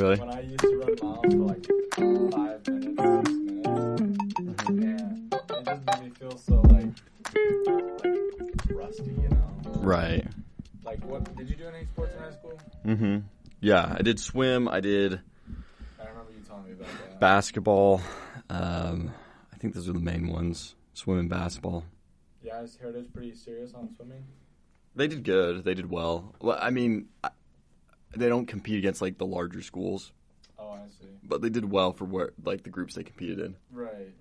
Really? When I used to run miles for like 5 minutes, 6 minutes, and it just made me feel so like rusty, you know? Right. Like, what did you do any sports in high school? Mm-hmm. Yeah, I did swim. I did I remember you telling me about that. basketball. I think those are the main ones. Swim and basketball. Yeah, I heard it's pretty serious on swimming. They did good. They did well. Well, I mean, they don't compete against like the larger schools, Oh, I see. but they did well for what like the groups they competed in. Right.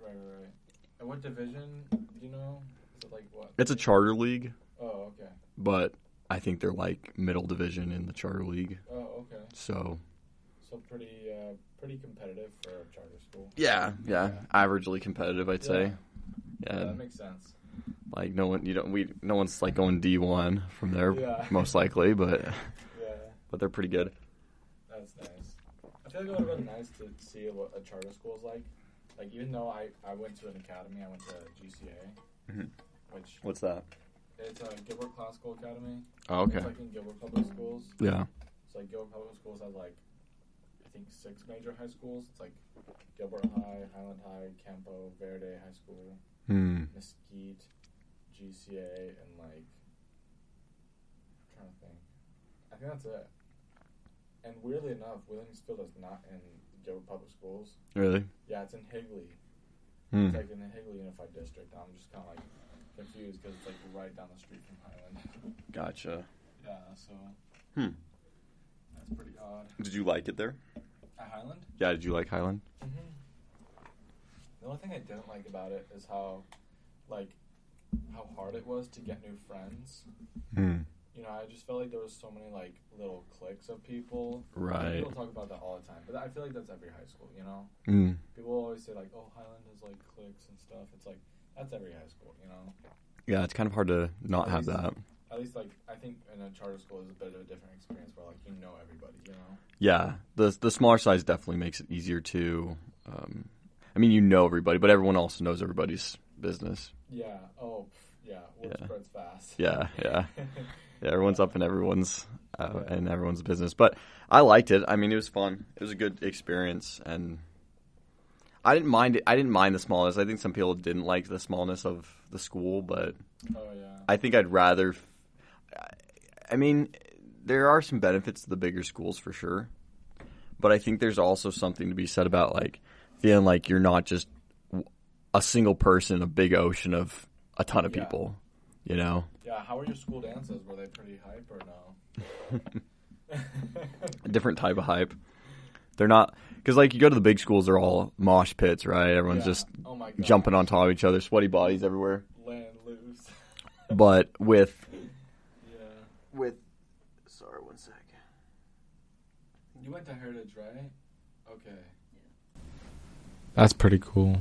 And what division, do you know? Is it like what? It's a charter league, Oh, okay. but I think they're like middle division in the charter league. Oh, okay. So Pretty competitive for a charter school. yeah, averagely competitive, I'd say. Yeah, Yeah, that makes sense. like no one's like going D1 from there, Yeah. most likely, but Yeah, they're pretty good. that's nice. I feel like it would have been nice to see what a charter school is like. Like, even though I went to an academy, I went to GCA, Mhm. which What's that? it's a Gilbert Classical Academy. Oh, okay. It's like in Gilbert Public Schools. Yeah. It's like Gilbert Public Schools has like, I think 6 major high schools. It's like Gilbert High, Highland High, Campo Verde High School, Mesquite, GCA, and like, I'm trying to think. I think that's it. And weirdly enough, Williamsfield is not in Gilbert Public Schools. Really? Yeah, it's in Higley. It's like in the Higley Unified District. I'm just kind of like confused because it's like right down the street from Highland. Gotcha. Yeah, so that's pretty odd. Did you like it there? At Highland? Yeah, did you like Highland? Mm-hmm. The only thing I didn't like about it is how hard it was to get new friends. You know, I just felt like there was so many like little cliques of people. Right. People talk about that all the time, but I feel like that's every high school. You know, people always say like, "Oh, Highland has like cliques and stuff." It's like that's every high school. You know. Yeah, it's kind of hard to not have that. At least, like, I think in a charter school is a bit of a different experience where, like, you know everybody, you know? Yeah, the smaller size definitely makes it easier to. I mean, you know everybody, but everyone also knows everybody's business. Yeah. Oh, yeah. Word spreads fast. Yeah. Yeah, everyone's up in everyone's business. But I liked it. I mean, it was fun. It was a good experience, and I didn't mind it. I didn't mind the smallness. I think some people didn't like the smallness of the school, but I think I'd rather. I mean, there are some benefits to the bigger schools for sure, but I think there's also something to be said about like feeling like you're not just a single person in a big ocean of a ton of people, you know? Yeah, how were your school dances? Were they pretty hype or no? A different type of hype. They're not, because like you go to the big schools, they're all mosh pits, right? Everyone's just jumping on top of each other, sweaty bodies everywhere. Land loose. But with, sorry, one sec. You went to Heritage, right? Okay. That's pretty cool.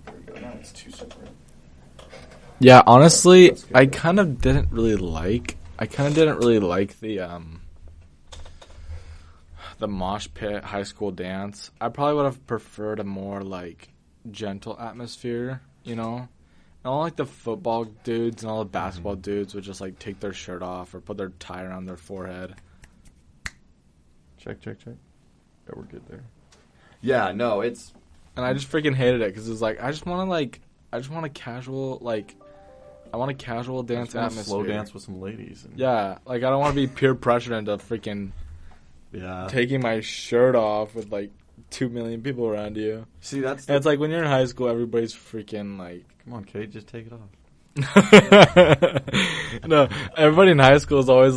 No, it's too separate. Yeah, honestly, I kind of didn't really like the mosh pit high school dance. I probably would have preferred a more like gentle atmosphere, you know? And all like the football dudes and all the basketball dudes would just like take their shirt off or put their tie around their forehead. Check. Yeah, we're good there. Yeah, no, it's... And I just freaking hated it because it was like, I just want a casual, like, I want a casual dance atmosphere. Slow dance with some ladies. Yeah, like I don't want to be peer pressured into freaking taking my shirt off with like 2 million people around you. See, that's... And it's like when you're in high school, everybody's freaking like... Come on, Cade, just take it off. No, everybody in high school is always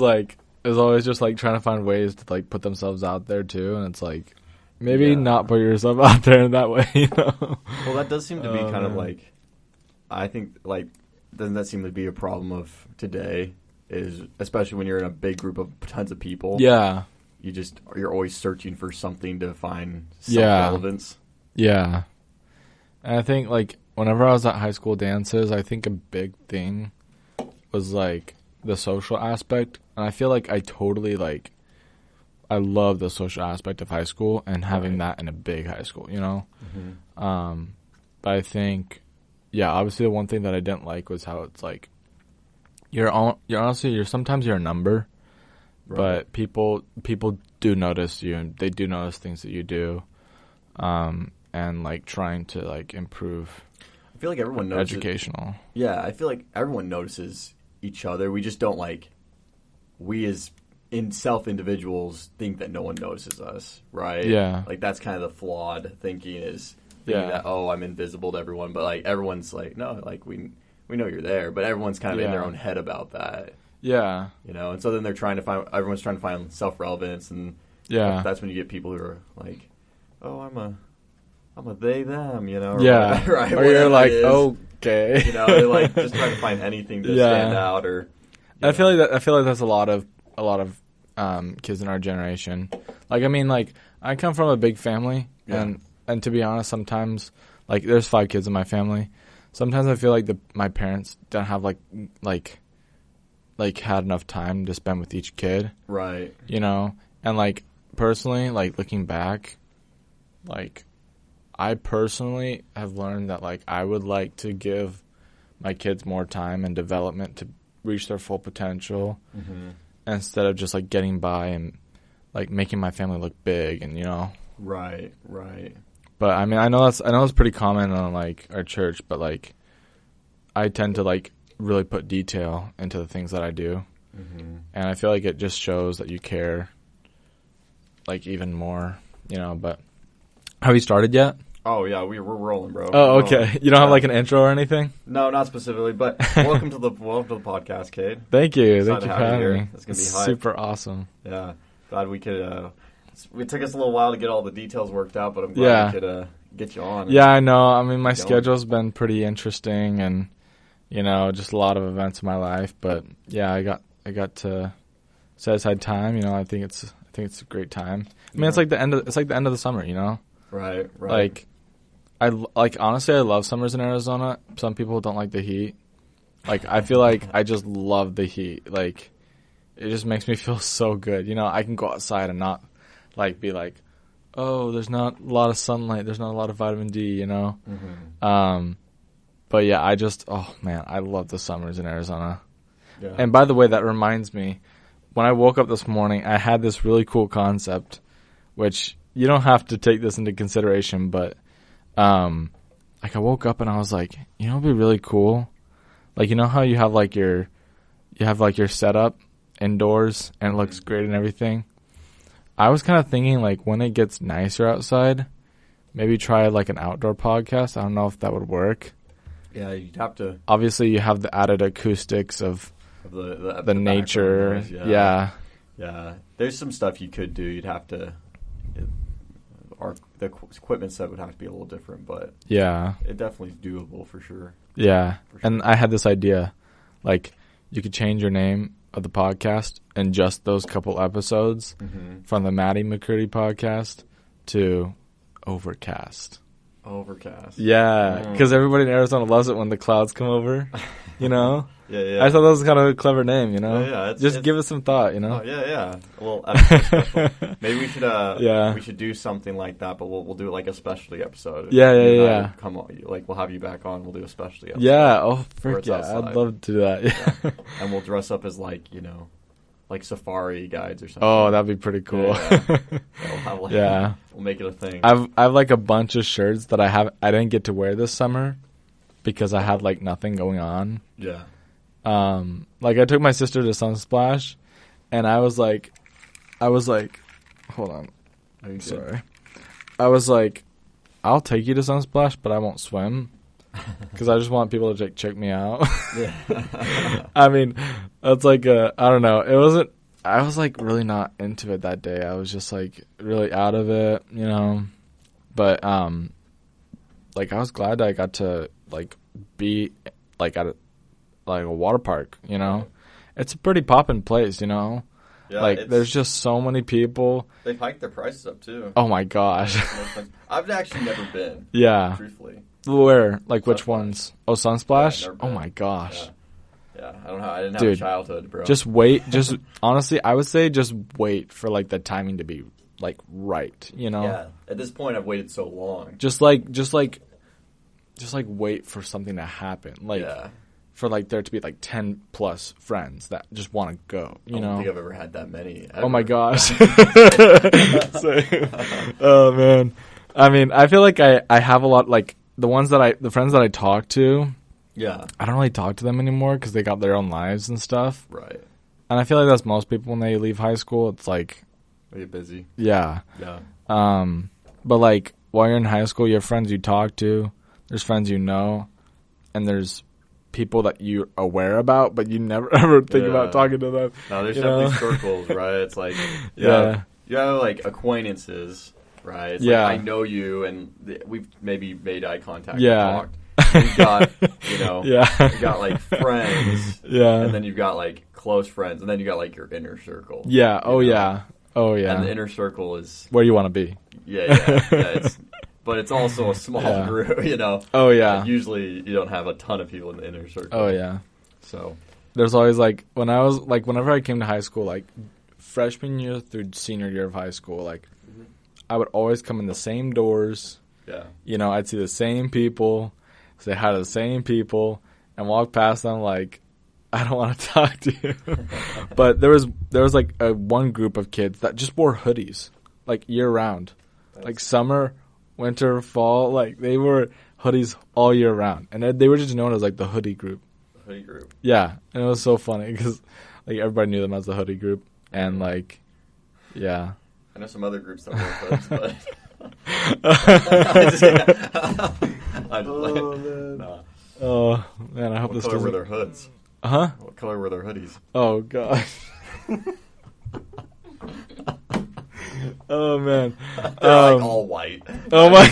just like trying to find ways to like put themselves out there too, and it's like maybe not put yourself out there in that way, you know? Well, that does seem to be kind of like, I think like, doesn't that seem to be a problem of today? Is especially when you're in a big group of tons of people. Yeah. You're always searching for something to find some relevance. Yeah. And I think like whenever I was at high school dances, I think a big thing was like the social aspect. And I feel like I love the social aspect of high school and having that in a big high school, you know? Mm-hmm. But I think, obviously the one thing that I didn't like was how it's like, sometimes you're a number, But people do notice you, and they do notice things that you do, and like trying to like improve. I feel like everyone notices. Educational. Yeah, I feel like everyone notices each other. We just don't like. We as individuals think that no one notices us, right? Yeah. Like that's kind of the flawed thinking is thinking that I'm invisible to everyone, but like everyone's like no, like we know you're there, but everyone's kind of in their own head about that. Yeah. And so then everyone's trying to find self-relevance, and that's when you get people who are like, oh, I'm a they them, or right? Or you're like, okay, they're like just trying to find anything to stand out, or I feel like that's a lot of kids in our generation. Like, I mean, like I come from a big family, and to be honest, sometimes like there's 5 kids in my family. Sometimes I feel like my parents don't have like had enough time to spend with each kid. Right. And like personally, like looking back, like I personally have learned that like I would like to give my kids more time and development to reach their full potential, instead of just like getting by and like making my family look big and Right. But I mean, I know it's pretty common on like our church, but like I tend to like really put detail into the things that I do, and I feel like it just shows that you care, like even more, But have you started yet? Oh yeah, we're rolling, bro. Oh, okay. You don't have like an intro or anything? No, not specifically. But welcome to the podcast, Cade. Thank you. Thank you for having me. It's gonna be super awesome. Yeah, glad we could. It took us a little while to get all the details worked out, but I'm glad we could get you on. Yeah, I know. I mean, my schedule's been pretty interesting, and just a lot of events in my life. But yeah, I got to set aside time. I think it's a great time. I mean, it's like the end of the summer. Right. Like honestly, I love summers in Arizona. Some people don't like the heat. Like I feel like I just love the heat. Like it just makes me feel so good. I can go outside and not like be like, oh, there's not a lot of sunlight. There's not a lot of vitamin D. But yeah, I love the summers in Arizona. Yeah. And by the way, that reminds me, when I woke up this morning, I had this really cool concept, which you don't have to take this into consideration, but like I woke up and I was like, it'd be really cool. Like, how you have like your setup indoors and it looks great and everything. I was kind of thinking like when it gets nicer outside, maybe try like an outdoor podcast. I don't know if that would work. Yeah, you'd have to. Obviously, you have the added acoustics of the nature. Yeah. There's some stuff you could do. You'd have to. The equipment set would have to be a little different, but it definitely is doable for sure. Yeah, for sure. And I had this idea, like you could change your name of the podcast in just those couple episodes from the Matty McCurdy podcast to Overcast. Yeah, because everybody in Arizona loves it when the clouds come over, Yeah. I thought that was kind of a clever name, Yeah, just give it some thought, Oh, yeah. Well, maybe we should we should do something like that, but we'll do it like a specialty episode. Yeah. Come on, like we'll have you back on. We'll do a specialty episode. Yeah. Oh, frick yeah! Outside. I'd love to do that. Yeah. And we'll dress up as like like safari guides or something. Oh, that'd be pretty cool. We'll make it a thing. I've like a bunch of shirts that I didn't get to wear this summer because I had like nothing going on. Yeah. Like I took my sister to Sunsplash, and I was like, hold on. Sorry. I was like, I'll take you to Sunsplash, but I won't swim. Because I just want people to check me out. Yeah. I mean, that's like I don't know. It wasn't. I was like really not into it that day. I was just like really out of it, But like I was glad that I got to like be like at a water park. It's a pretty poppin' place. Yeah, like there's just so many people. They've hiked their prices up too. Oh my gosh. I've actually never been. Yeah. Truthfully. Where? Like which ones? Oh, Sunsplash? Yeah, oh my gosh. Yeah. I don't know. I didn't have a childhood, bro. Just wait. Honestly, I would say just wait for like the timing to be like right. Yeah. At this point, I've waited so long. Just wait for something to happen. Like for like there to be like 10 plus friends that just want to go. You know, I don't think I've ever had that many. Ever. Oh my gosh! Oh man, I mean, I feel like I have a lot like the friends that I talk to. Yeah, I don't really talk to them anymore because they got their own lives and stuff. Right. And I feel like that's most people when they leave high school. It's like they get busy. Yeah. Yeah. But like while you're in high school, you have friends you talk to. There's friends you know, and there's people that you're aware about, but you never ever think about talking to them. No, there's definitely circles, right? It's like you have like acquaintances, right? It's like I know you, and we've maybe made eye contact and talked. You've got, you've got like friends, and then you've got like close friends, and then you got like your inner circle. Yeah. Oh yeah. And the inner circle is where you want to be. Yeah. But it's also a small group, you know. Oh yeah. Like, usually you don't have a ton of people in the inner circle. Oh yeah. So there's always like whenever I came to high school, like freshman year through senior year of high school, like I would always come in the same doors. Yeah. You know, I'd see the same people, say hi to the same people, and walk past them like, I don't want to talk to you. But there was like one group of kids that just wore hoodies like year round, like summer, winter, fall. Like they wore hoodies all year round, and they were just known as like the hoodie group. The hoodie group. Yeah, and it was so funny because like everybody knew them as the hoodie group, and like, yeah. I know some other groups that wear hoods, but. Oh man, I hope this doesn't. What color were their hoods? Huh? What color were their hoodies? Oh gosh. Oh man. They're like all white. Oh my.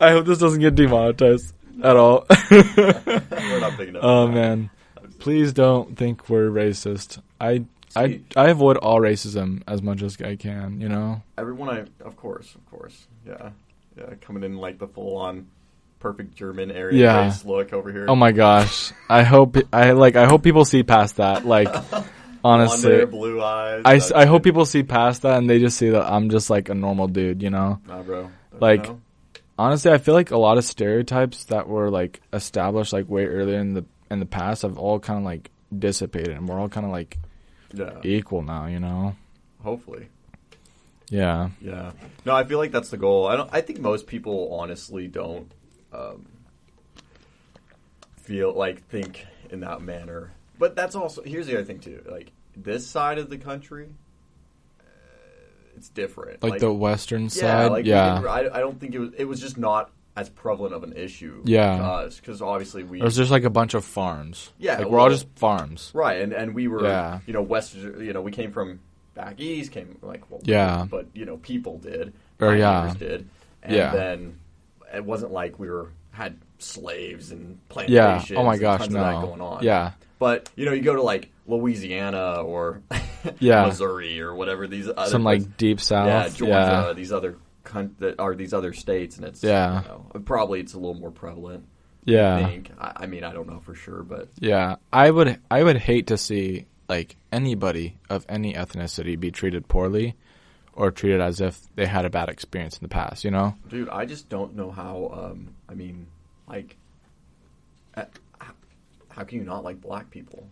I hope this doesn't get demonetized at all. We're not big enough. Oh man. Please don't think we're racist. I avoid all racism as much as I can, you know? Everyone of course. Yeah, coming in like the full-on perfect German area race look over here. Oh my gosh. I hope people see past that. Like, honestly. Blonde hair, blue eyes. I hope people see past that and they just see that I'm just like a normal dude, you know? Nah, bro. Like, honestly, I feel like a lot of stereotypes that were like established like way earlier in the past have all kind of like dissipated, and we're all kind of like equal now, you know? Hopefully. Yeah. Yeah. No, I feel like that's the goal. I think most people honestly don't think in that manner. But that's also, here's the other thing too. Like this side of the country, it's different. Like the western side. I don't think it was just not as prevalent of an issue. Yeah. Because obviously there's just like a bunch of farms. Yeah. Like we're all just farms. Right. And we were, we came from back east, but people did. Neighbors did. And then it wasn't like we had slaves and plantations. Yeah. Oh my gosh, tons no. of that going on. Yeah. But you go to like Louisiana or Missouri or whatever these other some like deep south. Georgia, these other these other states, and it's probably it's a little more prevalent. Yeah. I think. I mean, I don't know for sure, but yeah, I would hate to see like anybody of any ethnicity be treated poorly or treated as if they had a bad experience in the past, you know? Dude, I just don't know how, how can you not like black people?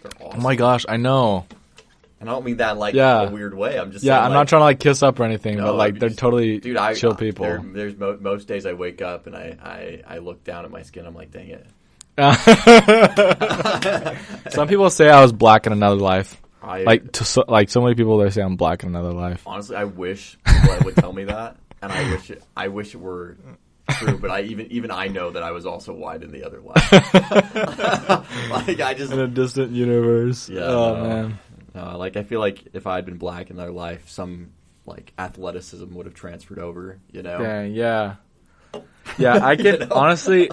They're awesome. Oh my gosh, I know. And I don't mean that in a weird way. I'm just saying, I'm not trying to like kiss up or anything, but like they're totally chill people. There's most days I wake up and I look down at my skin. I'm like, dang it. Some people say I was black in another life. So many people they say I'm black in another life. Honestly, I wish people would tell me that, and I wish it were true. But even I know that I was also white in the other life. In a distant universe. Yeah. Oh man. I feel like if I had been black in their life, some like athleticism would have transferred over. You know. Dang, yeah. I can honestly.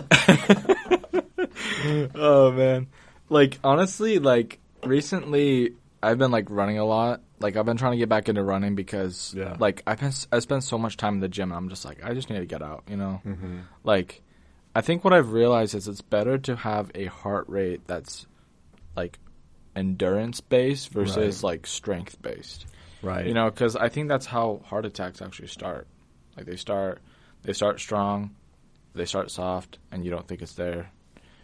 Oh man, like honestly, like recently I've been like running a lot. Like I've been trying to get back into running because like I spent so much time in the gym. And I'm just like I just need to get out, you know. Mm-hmm. Like I think what I've realized is it's better to have a heart rate that's like endurance based versus like strength based. Right. You know, because I think that's how heart attacks actually start. Like they start strong, they start soft, and you don't think it's there.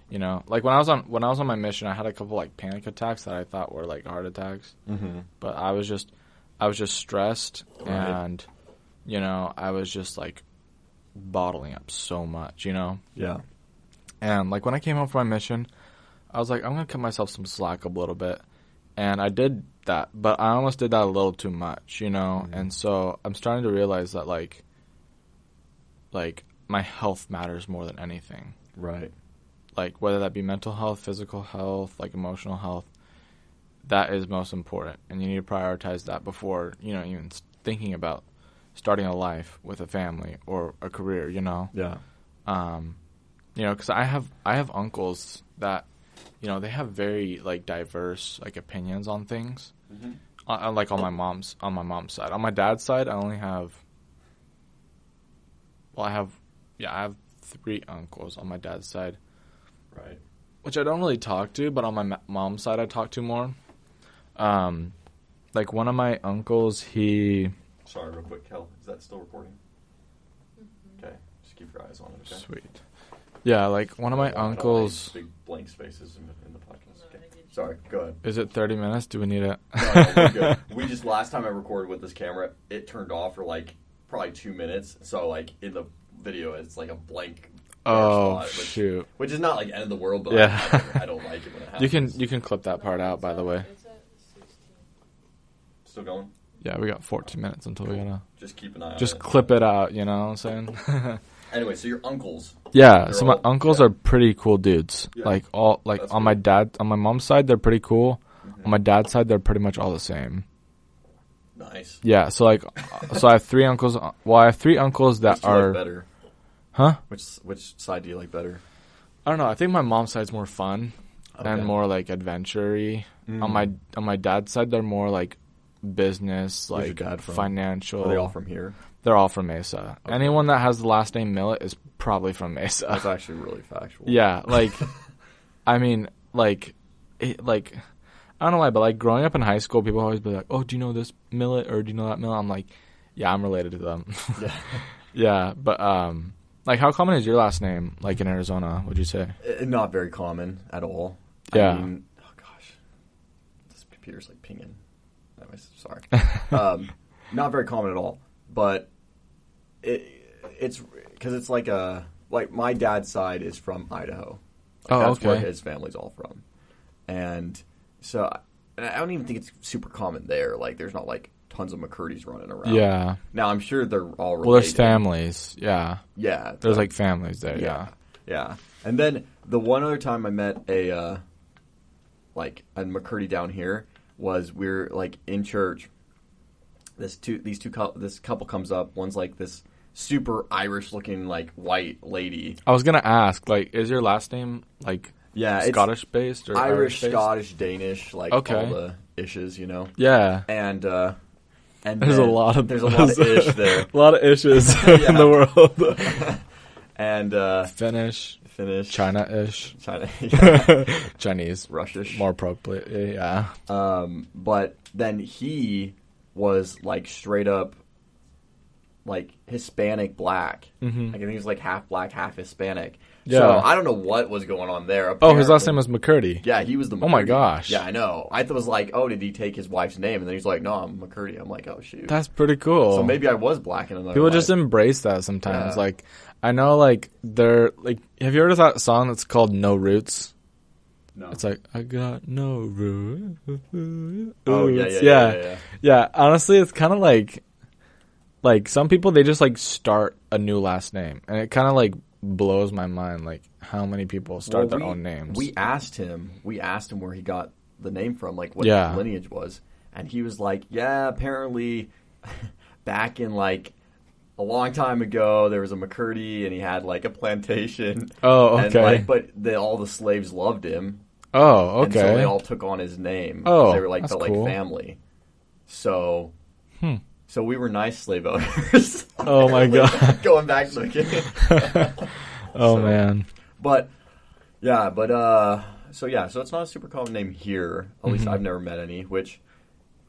You know, like when I was on my mission, I had a couple like panic attacks that I thought were like heart attacks. Mm-hmm. But I was just stressed, and you know, I was just like bottling up so much, you know. Yeah. And like when I came home from my mission, I was like, I'm gonna cut myself some slack a little bit, and I did that, but I almost did that a little too much, you know. Mm-hmm. And so I'm starting to realize that like my health matters more than anything. Right. Like whether that be mental health, physical health, like emotional health, that is most important, and you need to prioritize that before, you know, even thinking about starting a life with a family or a career, you know. Yeah. You know, because I have uncles that, you know, they have very like diverse like opinions on things. Mm-hmm. Like on my mom's side. On my dad's side, I only have. Well, I have 3 uncles on my dad's side. Right. Which I don't really talk to, but on my mom's side, I talk to more. Like one of my uncles, he. Sorry, real quick, Kel. Is that still recording? Mm-hmm. Okay, just keep your eyes on it. Okay? Sweet. Yeah, like one of my uncles. Big blank spaces in the podcast. Okay. Sorry, go ahead. Is it 30 minutes? Do we need it? No, we're good. We just last time I recorded with this camera, it turned off for like probably 2 minutes. So like in the video, it's like a blank. Oh spot, shoot! Which is not like end of the world, but yeah. I don't like it when it happens. You can clip that part out, by the way. It's at 16. Still going? Yeah, we got 14 minutes until we gotta. Just keep an eye on it. Just clip it out, you know what I'm saying? Anyway, so your uncles. Yeah, so my uncles are pretty cool dudes. Yeah. Like all, like That's on cool. On my mom's side, they're pretty cool. Mm-hmm. On my dad's side, they're pretty much all the same. Nice. Yeah, so like, so I have 3 uncles. Well, I have 3 uncles that are. Like better? Huh? Which side do you like better? I don't know. I think my mom's side's more fun and more like adventure-y. On my dad's side, they're more like business, Where's like your dad from? financial. Are they all from here? They're all from Mesa. Okay. Anyone that has the last name Millett is probably from Mesa. That's actually really factual. Yeah, like, I mean, like, I don't know why, but like growing up in high school, people always be like, "Oh, do you know this Millett or do you know that Millett?" I'm like, "Yeah, I'm related to them." Yeah. Yeah, but like, how common is your last name? Like in Arizona, would you say? Not very common at all. Yeah. I mean, oh gosh, this computer's like pinging. Anyways, sorry. Not very common at all. But it's because it's like my dad's side is from Idaho. That's where his family's all from, and so I don't even think it's super common there. Like, there's not like tons of McCurdys running around. Yeah. Now I'm sure they're all related. Well, there's families. Yeah. Yeah. There's like families there. Yeah. Yeah. And then the one other time I met a McCurdy down here was we're like in church. This couple comes up. One's like this super Irish looking like white lady. I was gonna ask, like, is your last name like Scottish based or Irish, based? Scottish, Danish, like all the ishes, you know? Yeah. And there's a lot of ish there. A lot of ishes in the world. And Finnish, China-ish, Chinese, Russia-ish, more appropriate. Yeah. But then he was like straight up like Hispanic black. Mm-hmm. Like, I think he was like half black, half Hispanic. Yeah. So I don't know what was going on there. Apparently, his last name was McCurdy. Yeah, he was the McCurdy. Oh my gosh. Yeah, I know. I thought it was like, oh, did he take his wife's name? And then he's like, no, I'm McCurdy. I'm like, oh shoot. That's pretty cool. So maybe I was black in another People life. just embrace that sometimes. Yeah. Like, I know, like, they're like, have you heard of that song that's called No Roots? No. It's like, I got no roots. Oh, yeah. Yeah, honestly, it's kind of like some people, they just like start a new last name, and it kind of like blows my mind, like how many people start their own names. We asked him where he got the name from, like what his lineage was, and he was like, yeah, apparently back in like a long time ago there was a McCurdy and he had like a plantation. Oh, okay. And, but all the slaves loved him. Oh, okay. And so they all took on his name. Oh, they were like felt cool. like family. So So we were nice slave owners. Oh my god! Going back to the beginning. Man. But so it's not a super common name here. At least I've never met any, which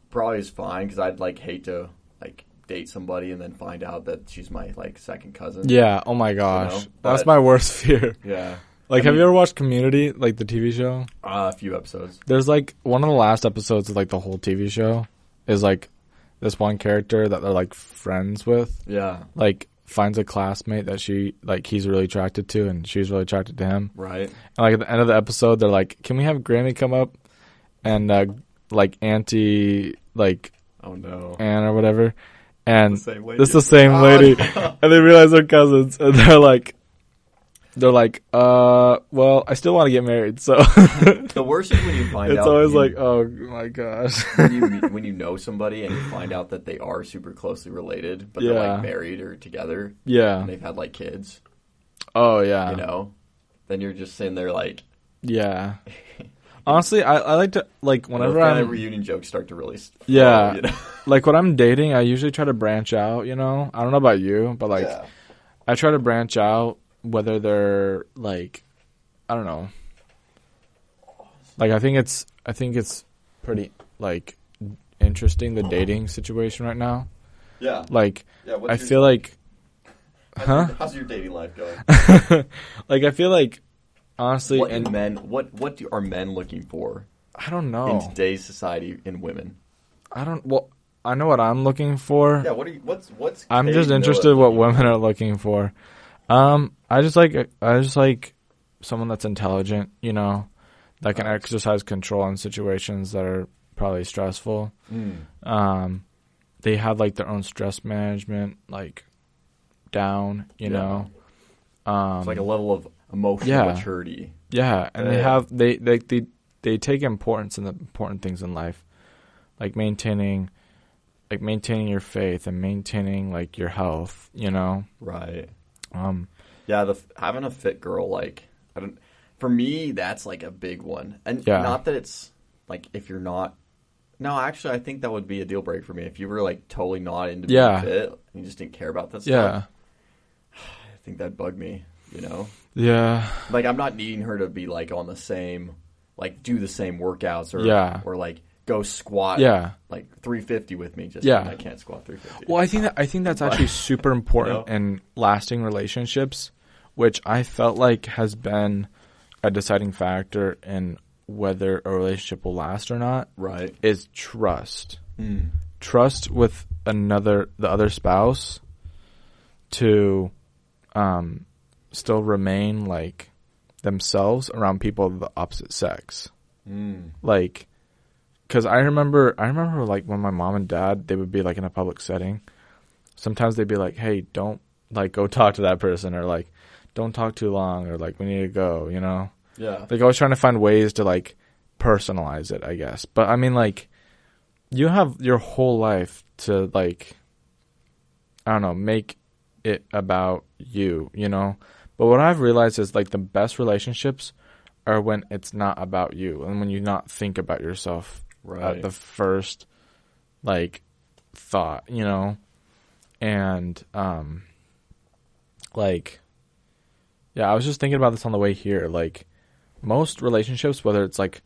probably is fine because I'd like hate to like date somebody and then find out that she's my like second cousin. Yeah. Oh my gosh, you know? that's my worst fear. Yeah. Like, have you ever watched Community, like the TV show? A few episodes. There's like one of the last episodes of like the whole TV show is like this one character that they're like friends with. Yeah. Like finds a classmate that he's really attracted to, and she's really attracted to him. Right. And like at the end of the episode, they're like, "Can we have Grammy come up and like Auntie like oh no Anne or whatever?" And this is the same lady, no. and they realize they're cousins, and they're like, well, I still want to get married, so. The worst is when you find out. It's always like, oh my gosh. when you know somebody and you find out that they are super closely related, but they're like married or together. Yeah. And they've had like kids. Oh yeah. You know, then you're just sitting there like. Yeah. Honestly, I like to like whenever reunion jokes start to really. Yeah. You know? Like when I'm dating, I usually try to branch out. You know, I don't know about you, but like, I try to branch out. Whether they're like, I don't know. Like I think it's pretty like interesting, the dating situation right now. Yeah. Like I feel like, how's your dating life going? Like I feel like honestly, what are men looking for? I don't know. In today's society in women. I know what I'm looking for. Yeah, what's I'm Cade just interested in what women are looking for. I just like someone that's intelligent, you know, that can exercise control in situations that are probably stressful. They have like their own stress management, like down, you know. It's like a level of emotional maturity. Yeah, and they take importance in the important things in life, like maintaining your faith and maintaining like your health, you know. Right. Having a fit girl, like for me, that's like a big one, and not that it's like if you're not. No, actually, I think that would be a deal breaker for me if you were like totally not into being fit and you just didn't care about that stuff. I think that'd bug me, you know. Yeah. Like I'm not needing her to be like on the same, like do the same workouts or like go squat like 350 with me just I can't squat 350. Well, I think that's actually super important in lasting relationships, which I felt like has been a deciding factor in whether a relationship will last or not. Right. Is trust. Trust with the other spouse to still remain like themselves around people of the opposite sex. Like, because I remember like when my mom and dad, they would be like in a public setting. Sometimes they'd be like, "Hey, don't like go talk to that person," or like, "Don't talk too long," or like, "We need to go," you know? Yeah. Like always trying to find ways to like personalize it, I guess. But I mean, like, you have your whole life to like, I don't know, make it about you, you know? But what I've realized is like the best relationships are when it's not about you and when you not think about yourself at the first like thought, you know? And like, yeah, I was just thinking about this on the way here. Like most relationships, whether it's like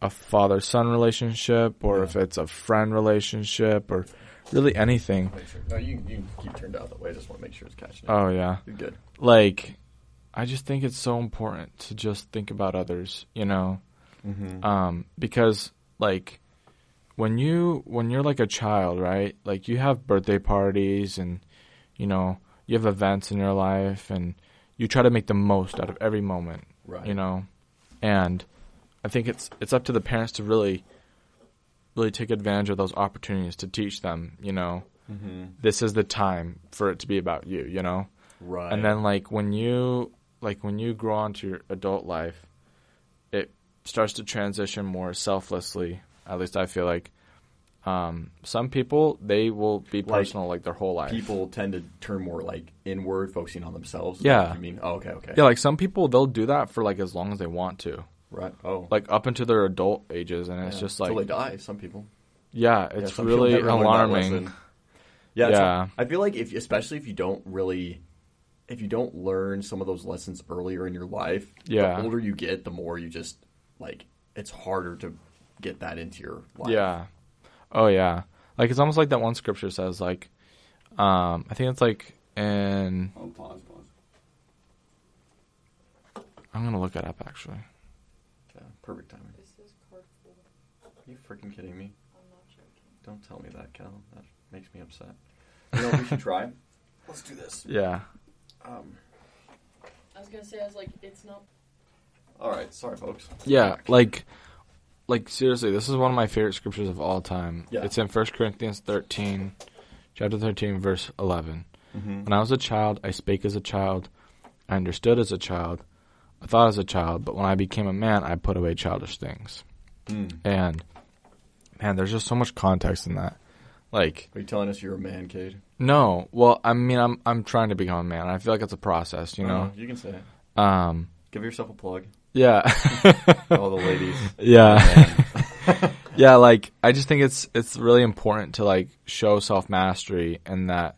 a father-son relationship or if it's a friend relationship or really anything. No, you keep turned out that way. I just want to make sure it's catching. Oh yeah, you're good. Like, I just think it's so important to just think about others, you know, because like when you're like a child, right? Like you have birthday parties and you know you have events in your life and you try to make the most out of every moment, right? You know, and I think it's up to the parents to really take advantage of those opportunities to teach them, you know, this is the time for it to be about you, you know? Right. And then like when you grow onto your adult life, it starts to transition more selflessly. At least I feel like some people, they will be personal like their whole life. People tend to turn more like inward, focusing on themselves. Yeah. I mean, okay. Yeah, like some people, they'll do that for like as long as they want to. Right. Oh. Like up into their adult ages, and it's just like until they die. Some people. Yeah, it's really alarming. Yeah. I feel like especially if you don't learn some of those lessons earlier in your life, the older you get, the more you just like it's harder to get that into your life. Yeah. Oh yeah. Like it's almost like that one scripture says like, I think it's like in. Pause. I'm going to look it up, actually. Yeah, perfect timing. This is card 4. Are you freaking kidding me? I'm not joking. Don't tell me that, Cal. That makes me upset. You know what we should try? Let's do this. Yeah. I was going to say, it's not... All right. Sorry, folks. Yeah, like seriously, this is one of my favorite scriptures of all time. Yeah. It's in 1 Corinthians 13, chapter 13, verse 11. Mm-hmm. When I was a child, I spake as a child, I understood as a child, I thought as a child, but when I became a man, I put away childish things. And, man, there's just so much context in that. Like, are you telling us you're a man, Cade? No. Well, I mean, I'm trying to become a man. I feel like it's a process, you know? You can say it. Give yourself a plug. Yeah. All the ladies. Yeah. Yeah, like, I just think it's really important to, like, show self-mastery and that,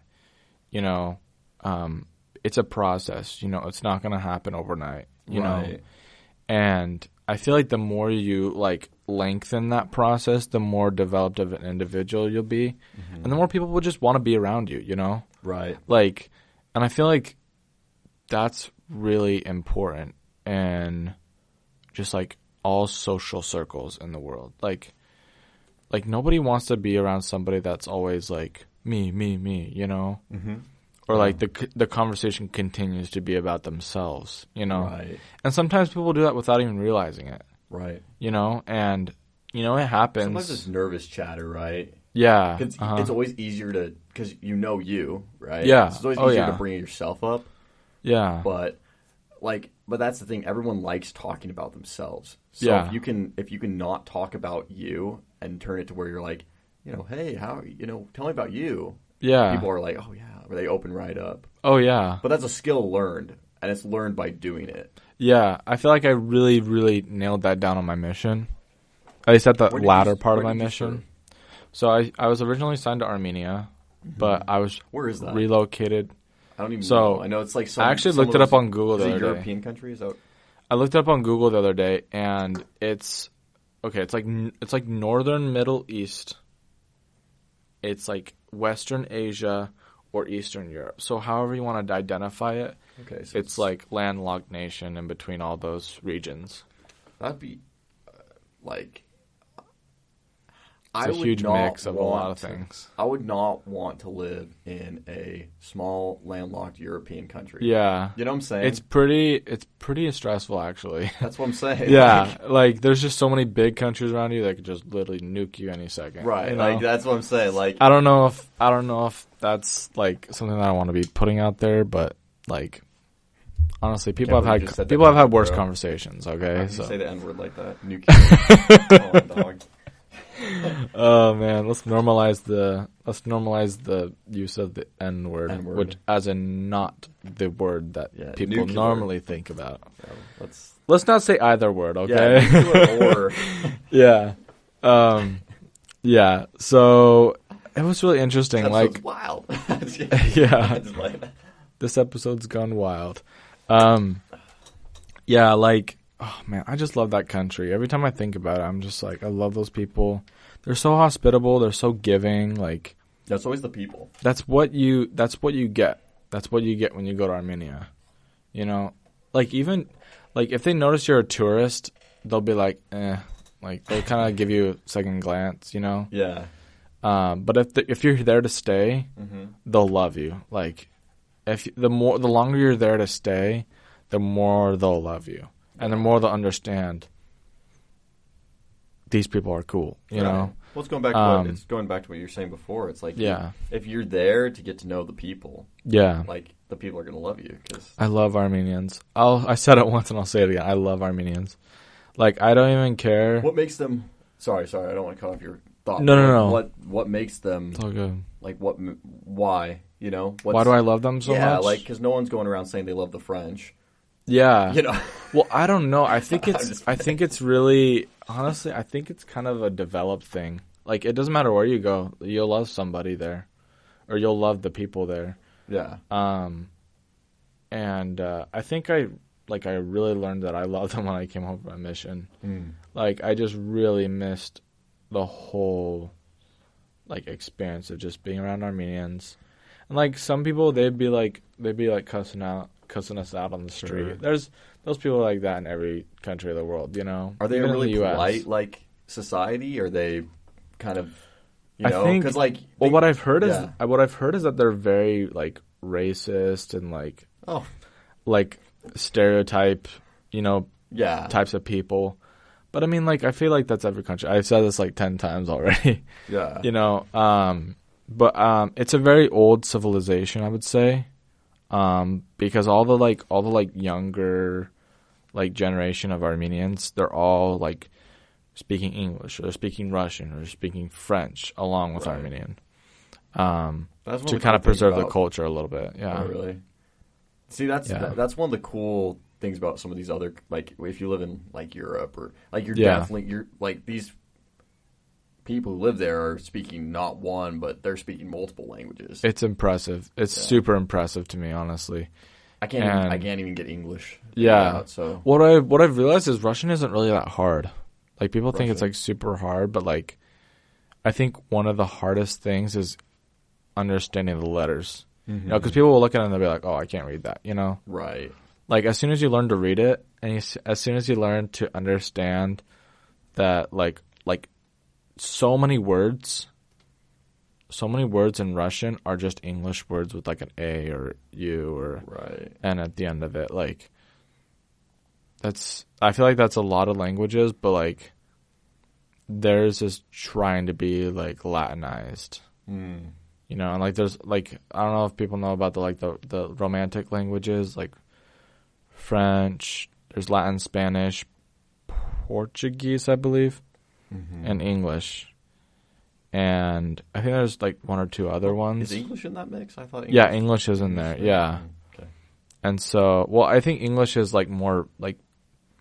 you know, it's a process. You know, it's not going to happen overnight, you know? And I feel like the more you, like, lengthen that process, the more developed of an individual you'll be. Mm-hmm. And the more people will just want to be around you, you know? Right. Like, and I feel like that's really important in just, like, all social circles in the world. Like nobody wants to be around somebody that's always, like, me, you know? Mm-hmm. Or, like, the conversation continues to be about themselves, you know? Right. And sometimes people do that without even realizing it. Right. You know? And, you know, it happens. Sometimes it's nervous chatter, right? Yeah. It's always easier to, because you know you, right? Yeah. It's always easier to bring yourself up. Yeah. But that's the thing. Everyone likes talking about themselves. So yeah. if you can not talk about you and turn it to where you're like, you know, hey, tell me about you. Yeah. People are like, oh, yeah. Or they open right up. Oh, yeah. But that's a skill learned, and it's learned by doing it. Yeah. I feel like I really, really nailed that down on my mission. At least at the latter part of my mission. So I was originally signed to Armenia, but I was Where is that? relocated. I don't even know. I know it's like I actually looked it up on Google the other day. European countries? I looked it up on Google the other day, and it's like northern Middle East. It's like Western Asia or Eastern Europe. So however you want to identify it, okay, so it's like landlocked nation in between all those regions. That'd be it's a huge mix of a lot of things. I would not want to live in a small landlocked European country. Yeah. You know what I'm saying? It's pretty stressful, actually. That's what I'm saying. Yeah. Like there's just so many big countries around you that could just literally nuke you any second. Right. You know? Like that's what I'm saying. Like I don't know if that's like something that I want to be putting out there, but like honestly, people have had worse conversations, okay? How can you say the N-word like that? Nuke. Come on, dog. Oh man, let's normalize the use of the N-word, which as in not the word that people nuclear. Normally think about. So let's not say either word, okay? Yeah, or yeah. Yeah. So it was really interesting. This like wild. Yeah. This episode's gone wild. Yeah, like oh man, I just love that country. Every time I think about it, I'm just like, I love those people. They're so hospitable. They're so giving. Like that's always the people. That's what you get. That's what you get when you go to Armenia. You know, like even like if they notice you're a tourist, they'll be like, like they'll kind of give you a second glance. You know. Yeah. But if you're there to stay, they'll love you. Like if the longer you're there to stay, the more they'll love you. And the more they'll understand, these people are cool, you know? Well, it's going back to what you were saying before. It's like, if you're there to get to know the people, like the people are going to love you. Cause I love Armenians. I said it once and I'll say it again. I love Armenians. Like, I don't even care. What makes them, sorry, I don't want to cut off your thought. No. What makes them, it's all good. Like why, you know? Why do I love them so much? Yeah, like, because no one's going around saying they love the French. Yeah. You know. Well, I don't know. I think it's really honestly, I think it's kind of a developed thing. Like it doesn't matter where you go, you'll love somebody there. Or you'll love the people there. Yeah. And I think I really learned that I loved them when I came home from my mission. Like I just really missed the whole like experience of just being around Armenians. And like some people they'd be like cussing out cussing us out on the street. Sure. There's those people like that in every country of the world, you know. Are they Even a really in the US. polite like society? Or are they kind of, you know, I think, because like what I've heard is that they're very like racist and like like stereotype, you know, types of people. But I mean, like, I feel like that's every country. I've said this like 10 times already. Yeah. You know, but it's a very old civilization, I would say. Because all the younger like generation of Armenians, they're all like speaking English, or they're speaking Russian, or they're speaking French along with Armenian. To kind of preserve the culture a little bit. Yeah. Oh, really? See, that's one of the cool things about some of these other, like, if you live in like Europe, or like you're like these people who live there are speaking not one, but they're speaking multiple languages. It's impressive. It's super impressive to me, honestly. I can't even get English. Yeah. So what I've realized is Russian isn't really that hard. Like, people think it's like super hard, but like, I think one of the hardest things is understanding the letters. You know, because people will look at it and they'll be like, "Oh, I can't read that," you know? Right. Like, as soon as you learn to read it, and as soon as you learn to understand that, like so many words in Russian are just English words with like an A or U or N at the end of it. Like, I feel like that's a lot of languages, but like, theirs is trying to be like Latinized. You know, and like, there's like, I don't know if people know about the romantic languages, like French, there's Latin, Spanish, Portuguese, I believe, and English. And I think there's like one or two other ones. Is English in that mix? I thought English is in there. Yeah. Okay. And so, well, I think English is like more like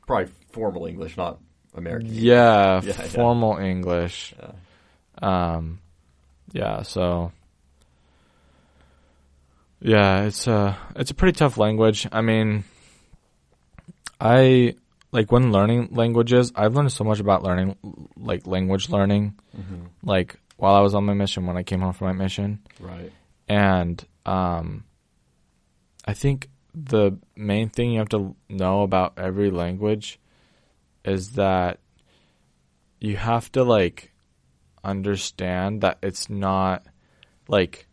probably formal English, not American English. Yeah, formal English. Yeah. So yeah, it's a pretty tough language. I mean, when learning languages, I've learned so much about language learning, like while I was on my mission, when I came home from my mission. Right. And I think the main thing you have to know about every language is that you have to like understand that it's not like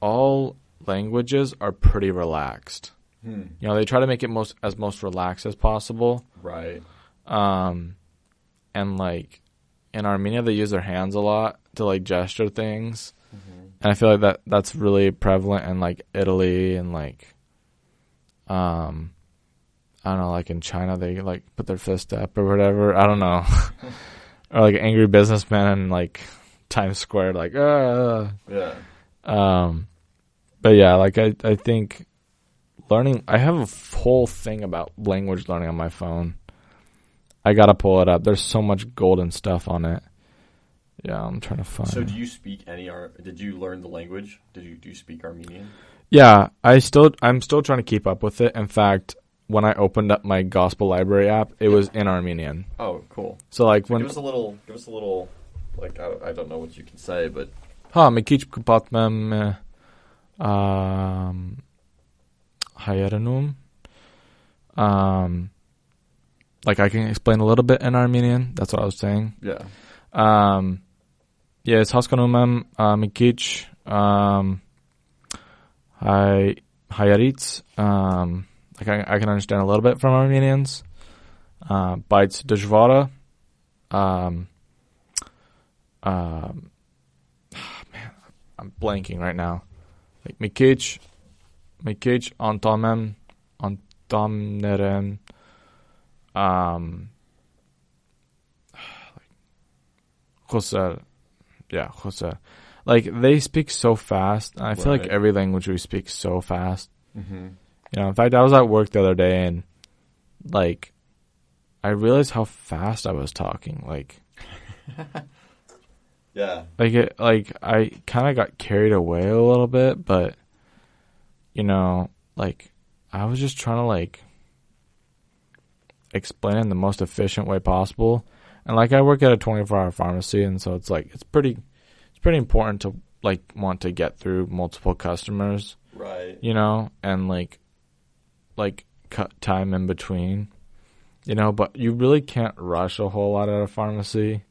all languages are pretty relaxed. You know, they try to make it most relaxed as possible. Right. And like in Armenia, they use their hands a lot to like gesture things. And I feel like that's really prevalent in like Italy and like, I don't know, like in China, they like put their fist up or whatever. I don't know. Or like angry businessmen in like Times Square, like, Yeah. But yeah, like I think learning, I have a whole thing about language learning on my phone. I gotta pull it up. There's so much golden stuff on it. Yeah, I'm trying to find. So do you speak did you learn the language? Do you speak Armenian? Yeah, I'm still trying to keep up with it. In fact, when I opened up my gospel library app, it was in Armenian. Oh, cool. So like when give us a little like I don't know what you can say, but me kiç kapatmam hayranum. Like I can explain a little bit in Armenian. That's what I was saying. Yeah. Yes, հասկանում եմ մի քիչ հայերից. Like I can understand a little bit from Armenians. Բայց դժվարը man, I'm blanking right now. Like մի քիչ անտամներեն խոսել. Like they speak so fast. And I feel like every language we speak so fast. You know, in fact, I was at work the other day and like I realized how fast I was talking. Like, yeah, like I kind of got carried away a little bit, but you know, like I was just trying to like explain it in the most efficient way possible. And like I work at a 24-hour pharmacy, and so it's like it's pretty important to like want to get through multiple customers, right? You know, and like like cut time in between, you know, but you really can't rush a whole lot at a pharmacy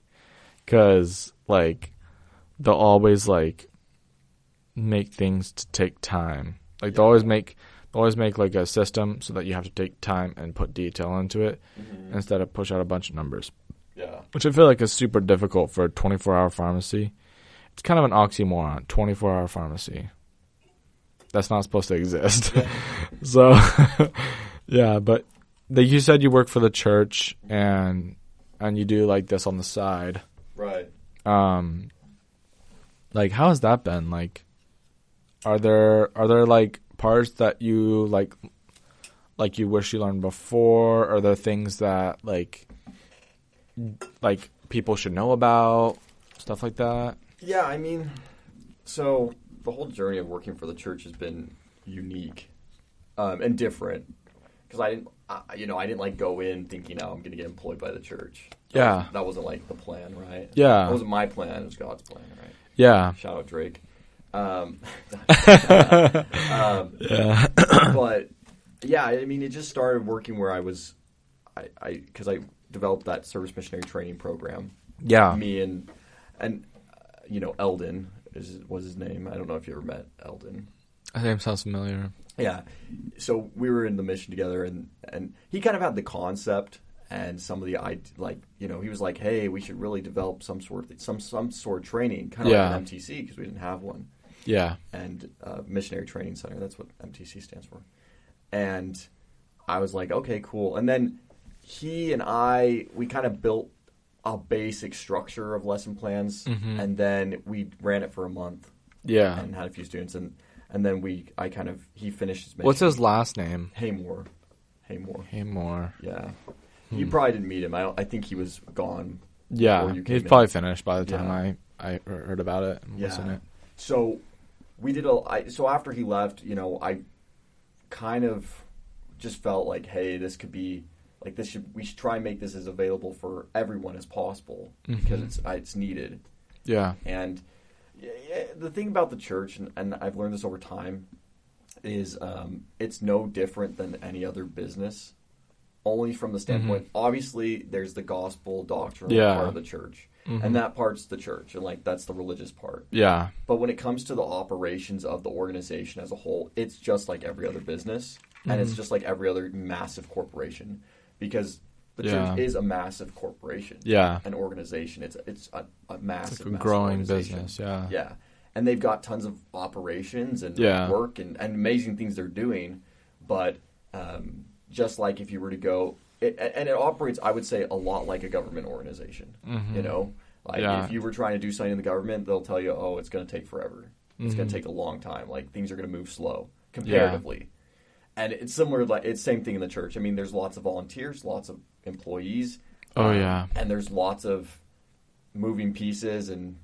because like they'll always like make things to take time. Like they'll always make like a system so that you have to take time and put detail into it instead of push out a bunch of numbers. Yeah. Which I feel like is super difficult for a 24-hour pharmacy. It's kind of an oxymoron, 24-hour pharmacy. That's not supposed to exist. Yeah. So, yeah, but you said you work for the church and you do like this on the side. Right. Like how has that been? Like are there like parts that you like you wish you learned before? Are there things that like people should know about, stuff like that? Yeah, I mean, so the whole journey of working for the church has been unique and different because I didn't like go in thinking, oh, I'm going to get employed by the church. That wasn't like the plan, right? Yeah, that wasn't my plan. It was God's plan, right? Yeah. Shout out Drake. Yeah. But yeah, I mean, it just started working where I was, because I developed that service missionary training program. Yeah. Me and Eldon was his name. I don't know if you ever met Eldon. His name sounds familiar. Yeah. So we were in the mission together, and he kind of had the concept and some of the he was like, hey, we should really develop some sort of training, kind of like an MTC because we didn't have one. Yeah. And Missionary Training Center, that's what MTC stands for. And I was like, okay, cool. And then he and we kind of built a basic structure of lesson plans, and then we ran it for a month. Yeah. And had a few students, and then he finished his mission. What's his last name? Haymore. Yeah. You probably didn't meet him. I think he was gone. Yeah, he's probably finished by the time I heard about it and listened to it. So we did so after he left, I kind of just felt like, hey, this could be like we should try and make this as available for everyone as possible because it's needed. Yeah. And the thing about the church, and I've learned this over time, is it's no different than any other business. Only from the standpoint, obviously, there's the gospel doctrinal part of the church, and that part's the church, and that's the religious part. Yeah. But when it comes to the operations of the organization as a whole, it's just like every other business, and it's just like every other massive corporation, because the church is a massive corporation, an organization. It's a massive, it's like a growing business, yeah, and they've got tons of operations and work and amazing things they're doing, but. Just like if you were to go, it operates, I would say, a lot like a government organization. If you were trying to do something in the government, they'll tell you, oh, it's going to take forever. It's going to take a long time. Like, things are going to move slow, comparatively. And it's similar, it's the same thing in the church. I mean, there's lots of volunteers, lots of employees. And there's lots of moving pieces and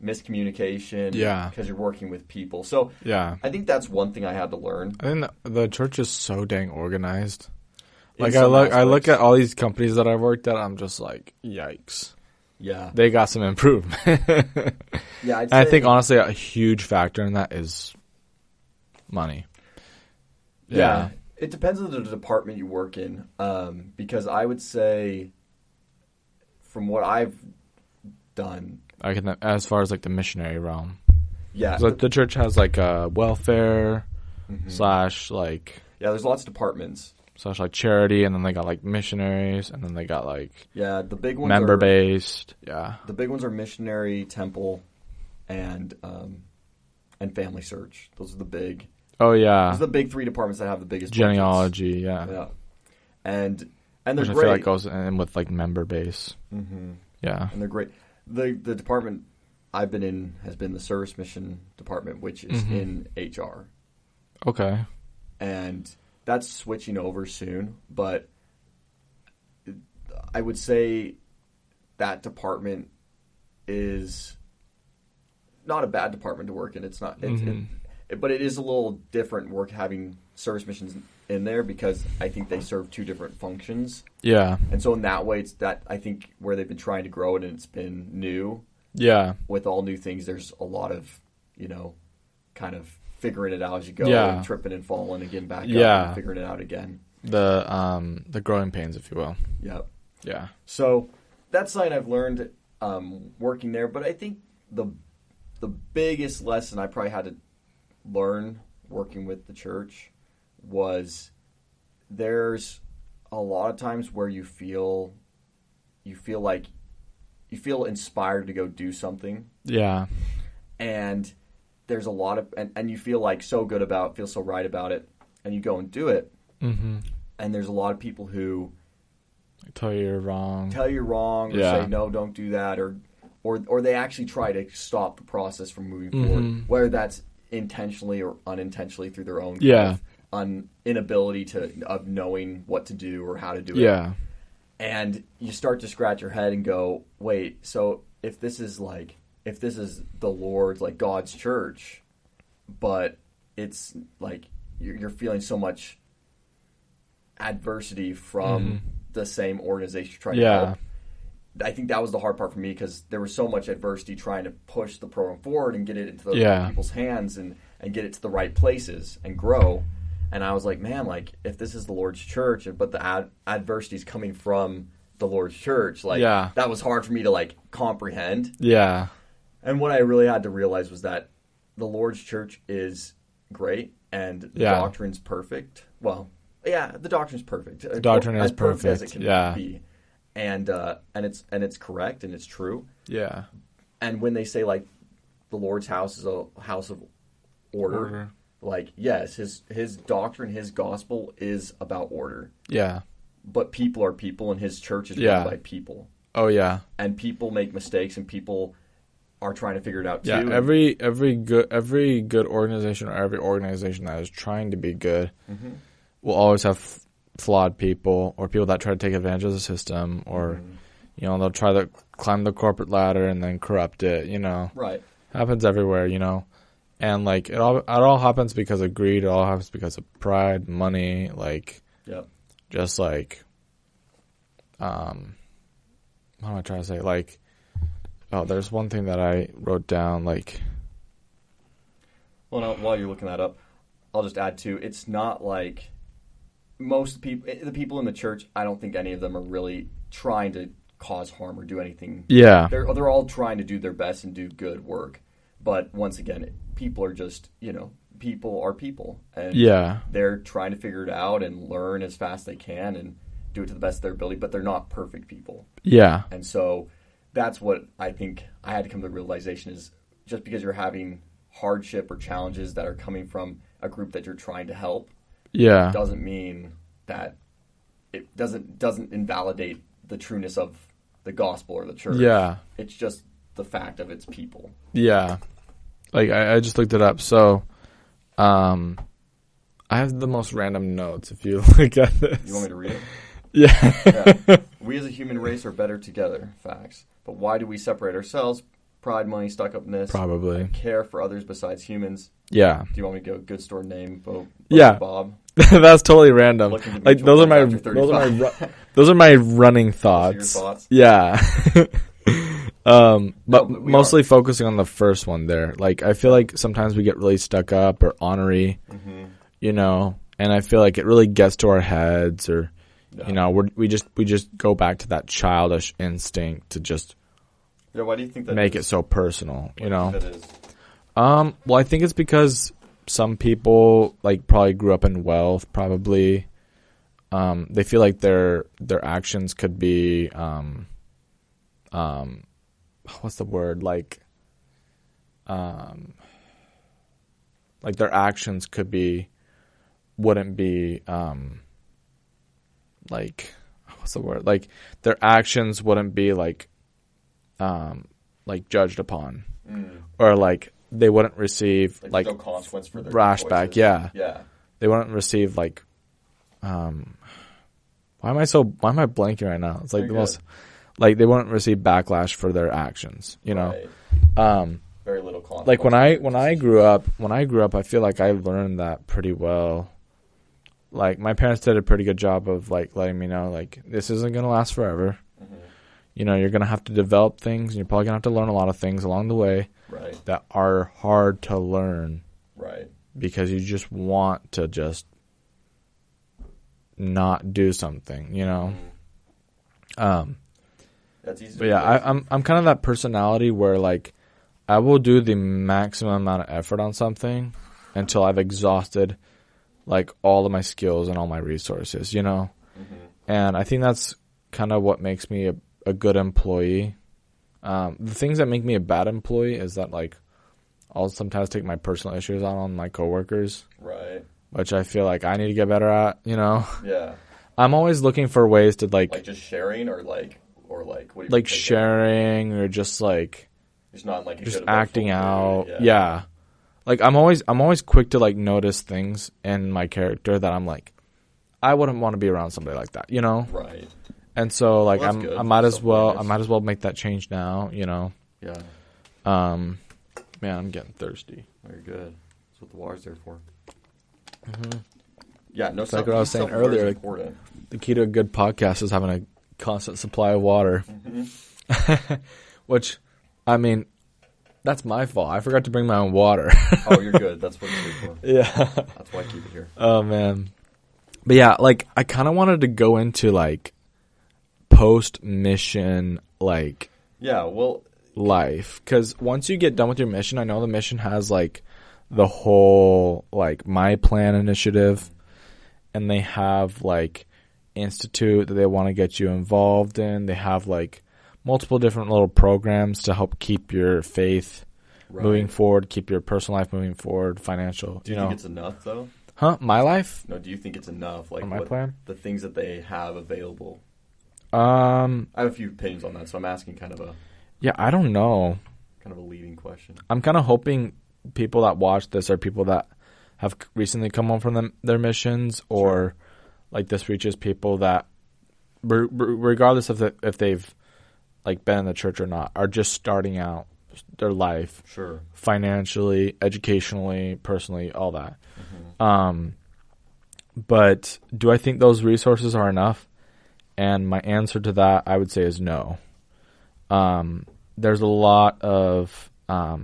miscommunication because you're working with people. So I think that's one thing I had to learn. I think the church is so dang organized. Like I look at all these companies that I've worked at, I'm just like, yikes. Yeah. They got some improvement. I think honestly a huge factor in that is money. Yeah. It depends on the department you work in. Because I would say from what I've done, as far as like the missionary realm, so the church has like a welfare slash like there's lots of departments slash like charity, and then they got like missionaries, and then they got like the big ones member based. The big ones are missionary, temple, and family search. Those are the big. Oh yeah, those are the big three departments that have the biggest genealogy. Yeah, and they're which great. I feel like goes in with like member base. Yeah, and they're great. The department I've been in has been the service mission department, which is in HR. Okay. And that's switching over soon, but I would say that department is not a bad department to work in. It's not, but it is a little different work having service missions in there because I think they serve two different functions. Yeah. And so in that way, it's that I think where they've been trying to grow it and it's been new. Yeah. With all new things, there's a lot of, kind of figuring it out as you go, Yeah. and tripping and falling and getting back up Yeah. and figuring it out again. The growing pains, if you will. Yep. Yeah. So that's something I've learned working there. But I think the biggest lesson I probably had to learn working with the church was there's a lot of times where you feel inspired to go do something. Yeah. And there's a lot of and you feel like so good about feel so right about it, and you go and do it. Mm-hmm. And there's a lot of people who Tell you you're wrong, or say no, don't do that, or they actually try to stop the process from moving forward, whether that's intentionally or unintentionally through their own inability of knowing what to do or how to do it. Yeah. And you start to scratch your head and go, wait, so if this is the Lord's, like God's church, but it's like you're feeling so much adversity from the same organization you're trying to help. I think that was the hard part for me, because there was so much adversity trying to push the program forward and get it into the people's hands and get it to the right places and grow. And I was like, man, like if this is the Lord's church, but the adversity is coming from the Lord's church, like that was hard for me to like comprehend. Yeah. And what I really had to realize was that the Lord's church is great and the doctrine's perfect. Well, the doctrine's perfect. The doctrine is perfect as it can be. And it's correct and it's true. Yeah. And when they say like the Lord's house is a house of order. Like, yes, his doctrine, his gospel is about order. Yeah. But people are people, and his church is run by people. Oh, yeah. And people make mistakes, and people are trying to figure it out, too. Yeah, every good organization, or every organization that is trying to be good will always have flawed people, or people that try to take advantage of the system, or, they'll try to climb the corporate ladder and then corrupt it, Right. Happens everywhere, And, like, it all happens because of greed. It all happens because of pride, money, like, just, like, what am I trying to say? Like, there's one thing that I wrote down, like. Well, now, while you're looking that up, I'll just add, too, it's not like most people, the people in the church, I don't think any of them are really trying to cause harm or do anything. Yeah. They're all trying to do their best and do good work. But once again, people are just, people are people. And they're trying to figure it out and learn as fast as they can and do it to the best of their ability, but they're not perfect people. Yeah. And so that's what I think I had to come to the realization is just because you're having hardship or challenges that are coming from a group that you're trying to help doesn't mean that it doesn't invalidate the trueness of the gospel or the church. Yeah. It's just the fact of its people. Yeah. Like, I just looked it up. So, I have the most random notes if you look at this. You want me to read it? Yeah. We as a human race are better together. Facts. But why do we separate ourselves? Pride, money, stuck-upness. Probably. Care for others besides humans. Yeah. Do you want me to go good store name? Bob? That's totally random. Like, those are my running thoughts. Those are your thoughts? Yeah. But mostly focusing on the first one there. Like, I feel like sometimes we get really stuck up or ornery, and I feel like it really gets to our heads, or, we just go back to that childish instinct to just why do you think that make it so personal, Why do you think that is? Well, I think it's because some people, like, probably grew up in wealth, probably. They feel like their actions could be, what's the word? Like their actions wouldn't be, like, what's the word? Like, their actions wouldn't be, like judged upon. Or, like, they wouldn't receive, like no consequence for their rashback. Yeah. They wouldn't receive, like, why am I blanking right now? It's like most, like, they wouldn't receive backlash for their actions, Right. Very little consequence. Like, when I grew up, I feel like I learned that pretty well. Like, my parents did a pretty good job of, like, letting me know, like, this isn't going to last forever. You're going to have to develop things, and you're probably going to have to learn a lot of things along the way that are hard to learn. Right. because you just want to just not do something, you know. That's easy. But yeah, I'm kind of that personality where like I will do the maximum amount of effort on something until I've exhausted like all of my skills and all my resources, you know. And I think that's kind of what makes me a good employee. The things that make me a bad employee is that like I'll sometimes take my personal issues out on my coworkers, right? Which I feel like I need to get better at, you know. Yeah. I'm always looking for ways to like just sharing or like what do you like sharing or just like just not like just acting out. Yeah. Like I'm always quick to like notice things in my character that I'm like I wouldn't want to be around somebody like that, you know? Right. And so like well, I might as well make that change now, you know. Yeah. Man, I'm getting thirsty. Very good. That's what the water's there for. Mm-hmm. Yeah, no. It's like what I was saying earlier. The key to a good podcast is having a constant supply of water. Which, I mean, that's my fault. I forgot to bring my own water. Oh, you're good. That's what it's here for. Yeah. That's why I keep it here. Oh, man. But yeah, like, I kind of wanted to go into, like, post-mission, like... Yeah, well... life. Because once you get done with your mission, I know the mission has, like, the whole, like, My Plan initiative. And they have, like, institute that they want to get you involved in. They have, like, multiple different little programs to help keep your faith moving forward, keep your personal life moving forward, financial. Do you think it's enough, though? Huh? My life? No, do you think it's enough? Like, My plan? The things that they have available. I have a few opinions on that, so I'm asking kind of a... Yeah, I don't know. Kind of a leading question. I'm kind of hoping people that watch this are people that have recently come home from their missions, or like this reaches people that, regardless of if they've like been in the church or not, are just starting out their life, financially, educationally, personally, all that. But do I think those resources are enough? And my answer to that, I would say, is no. There's a lot of, I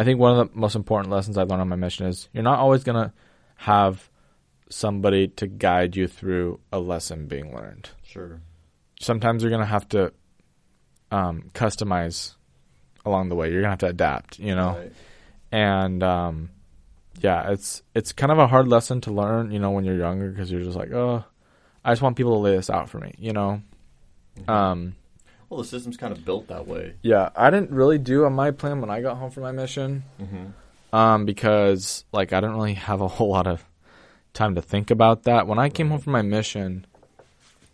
think one of the most important lessons I've learned on my mission is you're not always going to have somebody to guide you through a lesson being learned. Sure. Sometimes you're going to have to customize along the way. You're going to have to adapt, you know? Right. And, yeah, it's kind of a hard lesson to learn, you know, when you're younger, because you're just like, oh, I just want people to lay this out for me, you know? Well, the system's kind of built that way. Yeah, I didn't really do a My Plan when I got home from my mission, because like I didn't really have a whole lot of time to think about that. When I came home from my mission,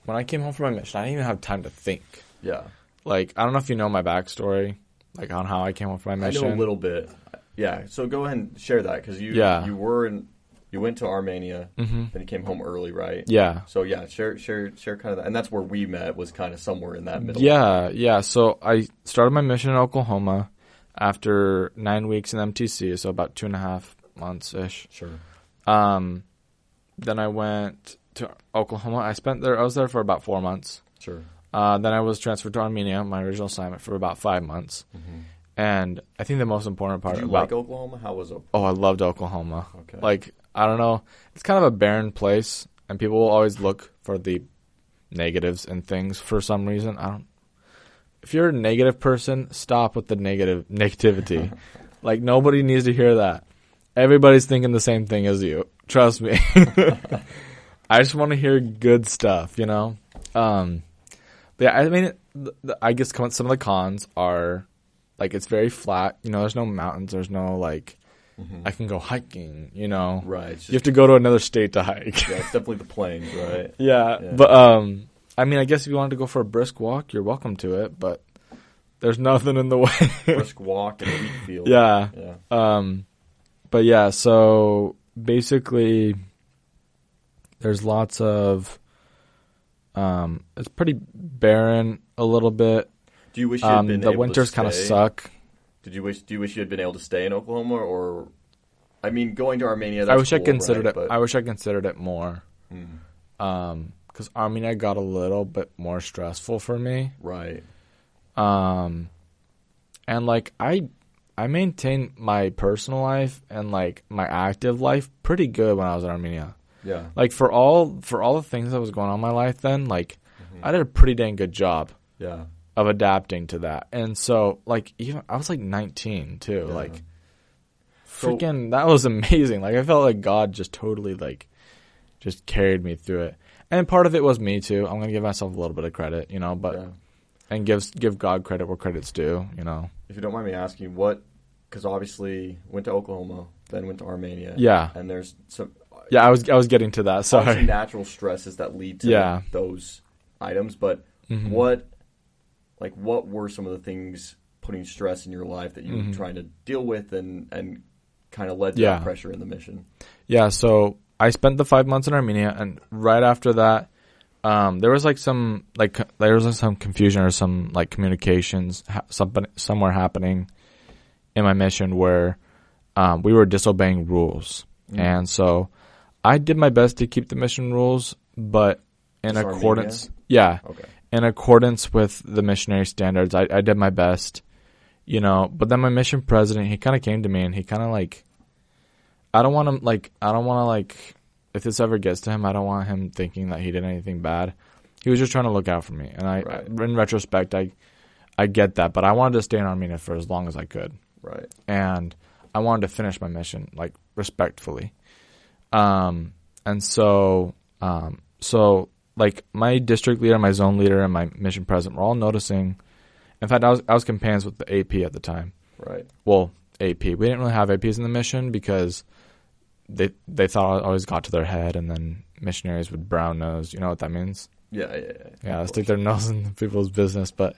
I didn't even have time to think. Yeah, like I don't know if you know my backstory, like on how I came home from my mission. I know a little bit. Yeah, so go ahead and share that because you went to Armenia, then you came home early, right? Yeah. So yeah, share kind of that, and that's where we met, was kind of somewhere in that middle. Yeah. So I started my mission in Oklahoma after 9 weeks in MTC, so about 2.5 months ish. Sure. Then I went to Oklahoma. I was there for about 4 months. Sure. Then I was transferred to Armenia, my original assignment, for about 5 months. And I think the most important part about... Did you like Oklahoma? How was Oklahoma? Oh, I loved Oklahoma. Okay. Like, I don't know. It's kind of a barren place, and people will always look for the negatives in things for some reason. If you're a negative person, stop with the negativity. Like, nobody needs to hear that. Everybody's thinking the same thing as you. Trust me. I just want to hear good stuff, you know? But yeah, I mean, I guess some of the cons are... Like, it's very flat. You know, there's no mountains. There's no, like, I can go hiking, you know. Right. You have to go to another state to hike. Yeah, it's definitely the plains, right? Yeah. But, I mean, I guess if you wanted to go for a brisk walk, you're welcome to it. But there's nothing in the way. Brisk walk in a wheat field. Yeah. But, yeah, so basically there's lots of it's pretty barren a little bit. Do you wish you had been able to stay? The winters kind of suck. Do you wish you had been able to stay in Oklahoma, or, I mean, going to Armenia? That's I wish cool, I considered right? it. I wish I considered it more. Because Armenia got a little bit more stressful for me. Right. And like I I maintained my personal life and like my active life pretty good when I was in Armenia. Yeah. Like for all the things that was going on in my life then, like I did a pretty dang good job. Yeah. Of adapting to that. And so like even I was like 19 too. Yeah. Like freaking that was amazing. Like I felt like God just totally like just carried me through it. And part of it was me too. I'm going to give myself a little bit of credit, you know, but and give God credit where credit's due, you know. If you don't mind me asking, because obviously went to Oklahoma, then went to Armenia. Yeah. And there's some. Yeah, I was getting to that. Sorry. Natural stresses that lead to those items, but what were some of the things putting stress in your life that you were trying to deal with and kind of led to that pressure in the mission? Yeah, so I spent the 5 months in Armenia, and right after that, there was some confusion or some like communications somewhere happening in my mission where we were disobeying rules, and so I did my best to keep the mission rules, but in accordance, in accordance with the missionary standards, I did my best, you know. But then my mission president, he kind of came to me and he kind of like, I don't want to if this ever gets to him, I don't want him thinking that he did anything bad. He was just trying to look out for me. And in retrospect, I get that, but I wanted to stay in Armenia for as long as I could. Right. And I wanted to finish my mission, like, respectfully. And so, like, my district leader, my zone leader, and my mission president were all noticing. In fact, I was companions with the AP at the time. Right. Well, AP. We didn't really have APs in the mission because they thought I always got to their head, and then missionaries would brown nose. You know what that means? Yeah, stick their nose in people's business. But,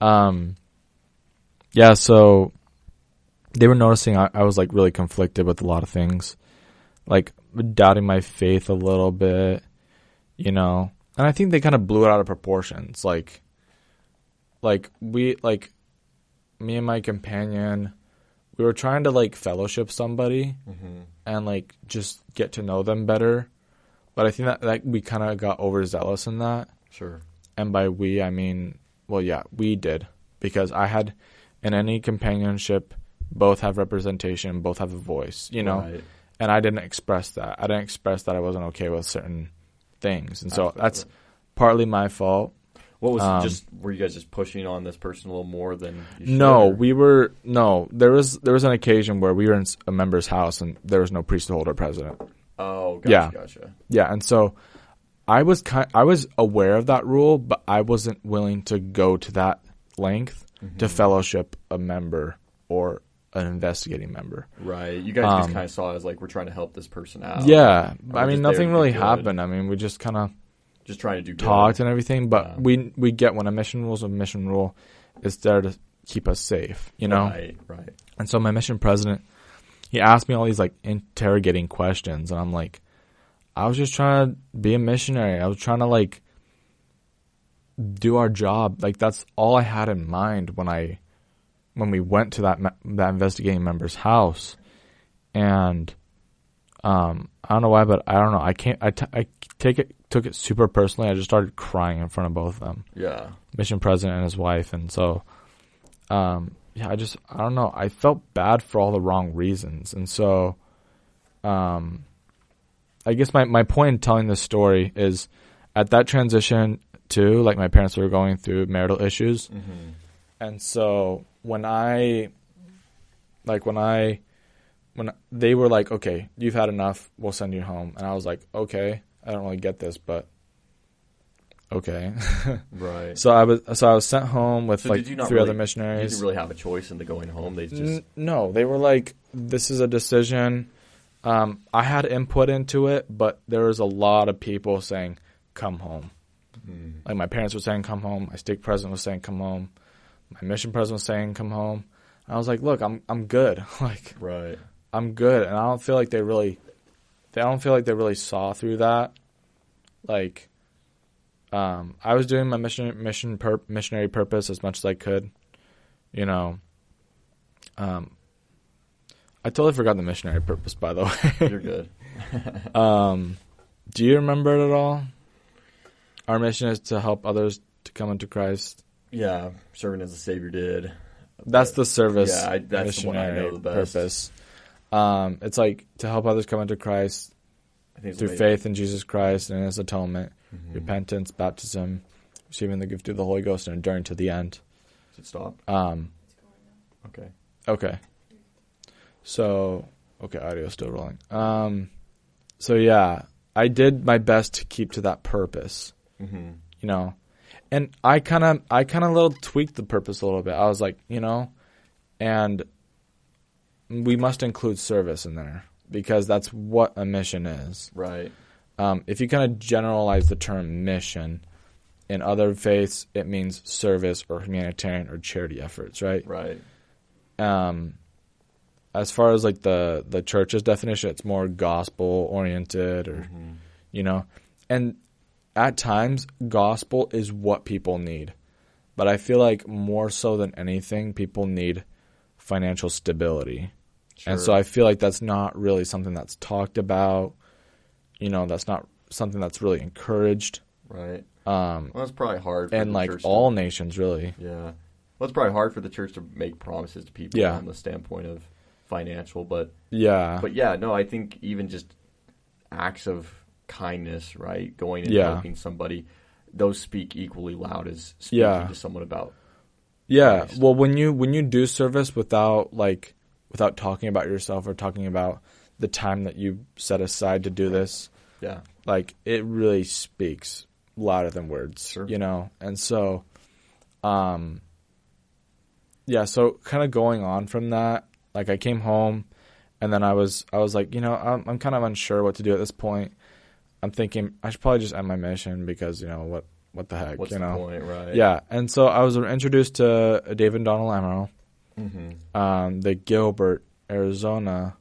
so they were noticing I was, like, really conflicted with a lot of things. Like, doubting my faith a little bit, you know. And I think they kind of blew it out of proportions. Like me and my companion, we were trying to, like, fellowship somebody and, like, just get to know them better. But I think that we kind of got overzealous in that. Sure. And by we, I mean, well, yeah, we did. Because I had, in any companionship, both have representation, both have a voice, you know. Right. And I didn't express that. I didn't express that I wasn't okay with certain things. And so that's partly my fault. What was were you guys just pushing on this person a little more than you should? There was an occasion where we were in a member's house and there was no priesthood or president. Oh, gotcha. Yeah, and so I was aware of that rule, but I wasn't willing to go to that length to fellowship a member or an investigating member. Right. You guys just kind of saw it as like, we're trying to help this person out. Yeah. I mean, nothing really happened. I mean, we just kind of just trying to do talked and everything, but we get when a mission rule is a mission rule, it's there to keep us safe, you know? Right. And so my mission president, he asked me all these, like, interrogating questions, and I'm like, I was just trying to be a missionary. I was trying to, like, do our job. Like, that's all I had in mind when we went to that investigating member's house. And I don't know why, but I don't know. I took it super personally. I just started crying in front of both of them. Yeah. Mission president and his wife. And so, I don't know. I felt bad for all the wrong reasons. And so, I guess my point in telling this story is at that transition too, like, my parents were going through marital issues. And so when they were like, okay, you've had enough, we'll send you home. And I was like, okay, I don't really get this, but okay. Right. So I was sent home with three other missionaries. You didn't really have a choice into going home. They just no, they were like, this is a decision. I had input into it, but there was a lot of people saying, come home. Like, my parents were saying, come home. My stake president was saying, come home. My mission president was saying, come home. And I was like, look, I'm good. Like, right. I'm good. And I don't feel like they really saw through that. Like, I was doing my missionary purpose as much as I could, you know. I totally forgot the missionary purpose, by the way. You're good. Do you remember it at all? Our mission is to help others to come into Christ. Yeah, serving as the Savior did. That's the service that's missionary the one I know the best. purpose. It's like to help others come into Christ through faith in Jesus Christ and His atonement, repentance, baptism, receiving the gift of the Holy Ghost, and enduring to the end. Does it stop? Okay. Okay. So, audio's still rolling. So yeah, I did my best to keep to that purpose. You know, and I kind of little tweaked the purpose a little bit. I was like, you know, and we must include service in there because that's what a mission is. Right. If you kind of generalize the term mission, in other faiths, it means service or humanitarian or charity efforts, right? Right. As far as like the church's definition, it's more gospel oriented or, you know, and at times gospel is what people need. But I feel like more so than anything, people need financial stability. Sure. And so I feel like that's not really something that's talked about. You know, that's not something that's really encouraged. Right. Well, that's probably hard for and the like church all nations, really. Yeah. Well, it's probably hard for the church to make promises to people Yeah. from the standpoint of financial, but yeah. But yeah, no, I think even just acts of kindness, right? Going and Yeah. helping somebody, those speak equally loud as speaking to someone about Christ. Well, when you do service without talking about yourself or talking about the time that you set aside to do this, like it really speaks louder than words, sure. You know? And so, so kind of going on from that, like I came home and then I was like, you know, I'm kind of unsure what to do at this point. I'm thinking I should probably just end my mission because, you know, what the heck, what's you know? The point, right? Yeah. And so I was introduced to David and Donald Amaral, the Gilbert, Arizona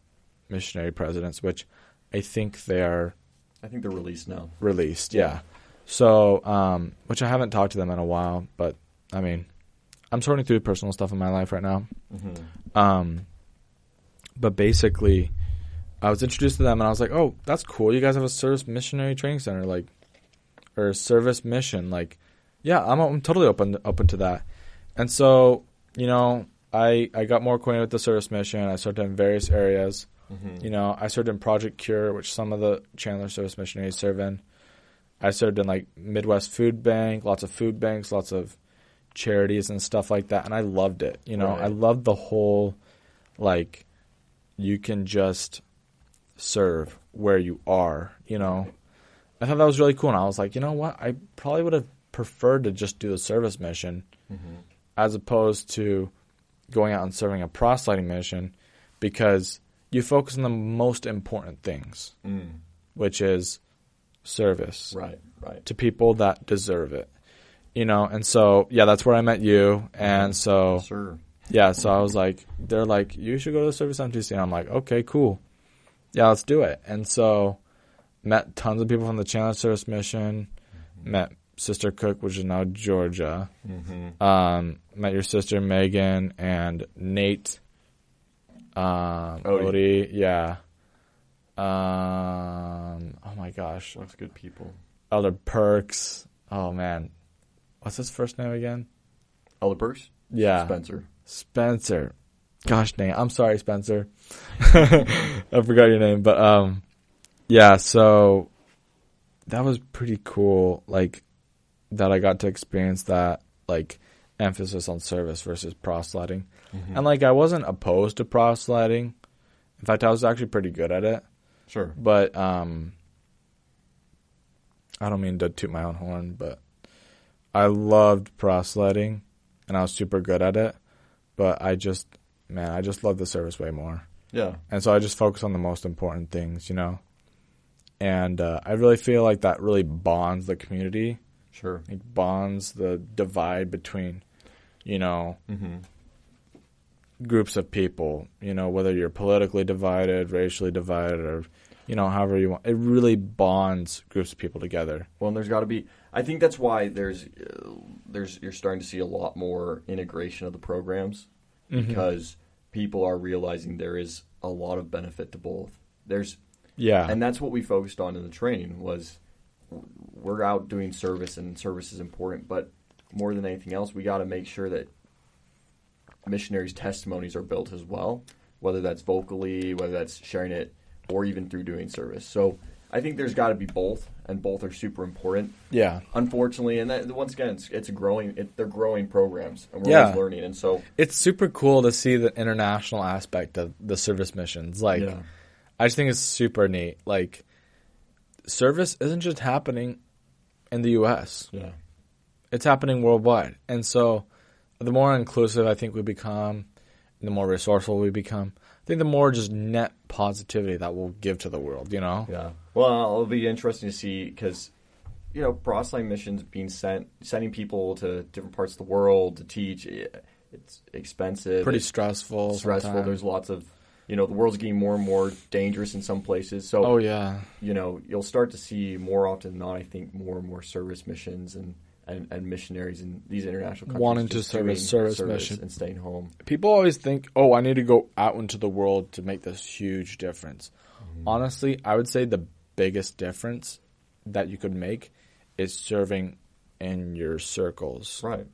missionary presidents, which I think they're released now. Yeah. So, which I haven't talked to them in a while, but I mean, I'm sorting through personal stuff in my life right now. But basically, I was introduced to them, and I was like, "Oh, that's cool! You guys have a service missionary training center, like, or a service mission, like, yeah, I'm totally open to that." And so, you know, I got more acquainted with the service mission. I served in various areas. You know, I served in Project Cure, which some of the Chandler service missionaries serve in. I served in like Midwest Food Bank, lots of food banks, lots of charities and stuff like that, and I loved it. You know, right. I loved the whole like you can just serve where you are. You know, I thought that was really cool, and I was like, you know what, I probably would have preferred to just do the service mission as opposed to going out and serving a proselyting mission, because you focus on the most important things, which is service, right, to people that deserve it, you know. And so, yeah, that's where I met you, and so, yes, sir. Yeah, so I was like, they're like, you should go to the service MTC, and I'm like, okay, cool, yeah, let's do it. And so, met tons of people from the Chandler Service Mission, met Sister Cook, which is now Georgia, met your sister Megan and Nate. Odie, yeah. Oh my gosh, that's good people. Elder Perks. Oh man, what's his first name again? Elder Perks. Yeah, Spencer. Gosh dang, I'm sorry, Spencer. I forgot your name, but yeah. So that was pretty cool. Like that, I got to experience that. Like emphasis on service versus proselyting. And, like, I wasn't opposed to proselyting. In fact, I was actually pretty good at it. Sure. But I don't mean to toot my own horn, but I loved proselyting, and I was super good at it. But I just love the service way more. Yeah. And so I just focus on the most important things, you know. And I really feel like that really bonds the community. Sure. It bonds the divide between, you know, groups of people, you know, whether you're politically divided, racially divided, or, you know, however you want. It really bonds groups of people together. Well, and there's got to be, I think that's why you're starting to see a lot more integration of the programs, because people are realizing there is a lot of benefit to both. And that's what we focused on in the training was we're out doing service, and service is important, but more than anything else, we got to make sure that missionaries' testimonies are built as well, whether that's vocally, whether that's sharing it, or even through doing service. So I think there's got to be both, and both are super important. Yeah. Unfortunately, and that, once again, they're growing programs, and we're always learning. And so it's super cool to see the international aspect of the service missions. Like, I just think it's super neat. Like, service isn't just happening in the U.S. Yeah. It's happening worldwide. And so the more inclusive I think we become, and the more resourceful we become, I think the more just net positivity that we'll give to the world, you know? Yeah. Well, it'll be interesting to see because, proselyte missions being sending people to different parts of the world to teach, it's expensive. Pretty stressful. Sometimes. There's lots of, the world's getting more and more dangerous in some places. So, you'll start to see more often than not, I think, more and more service missions and missionaries in these international countries wanting to service mission and staying home. People always think, I need to go out into the world to make this huge difference. Mm-hmm. Honestly, I would say the biggest difference that you could make is serving in your circles. Right,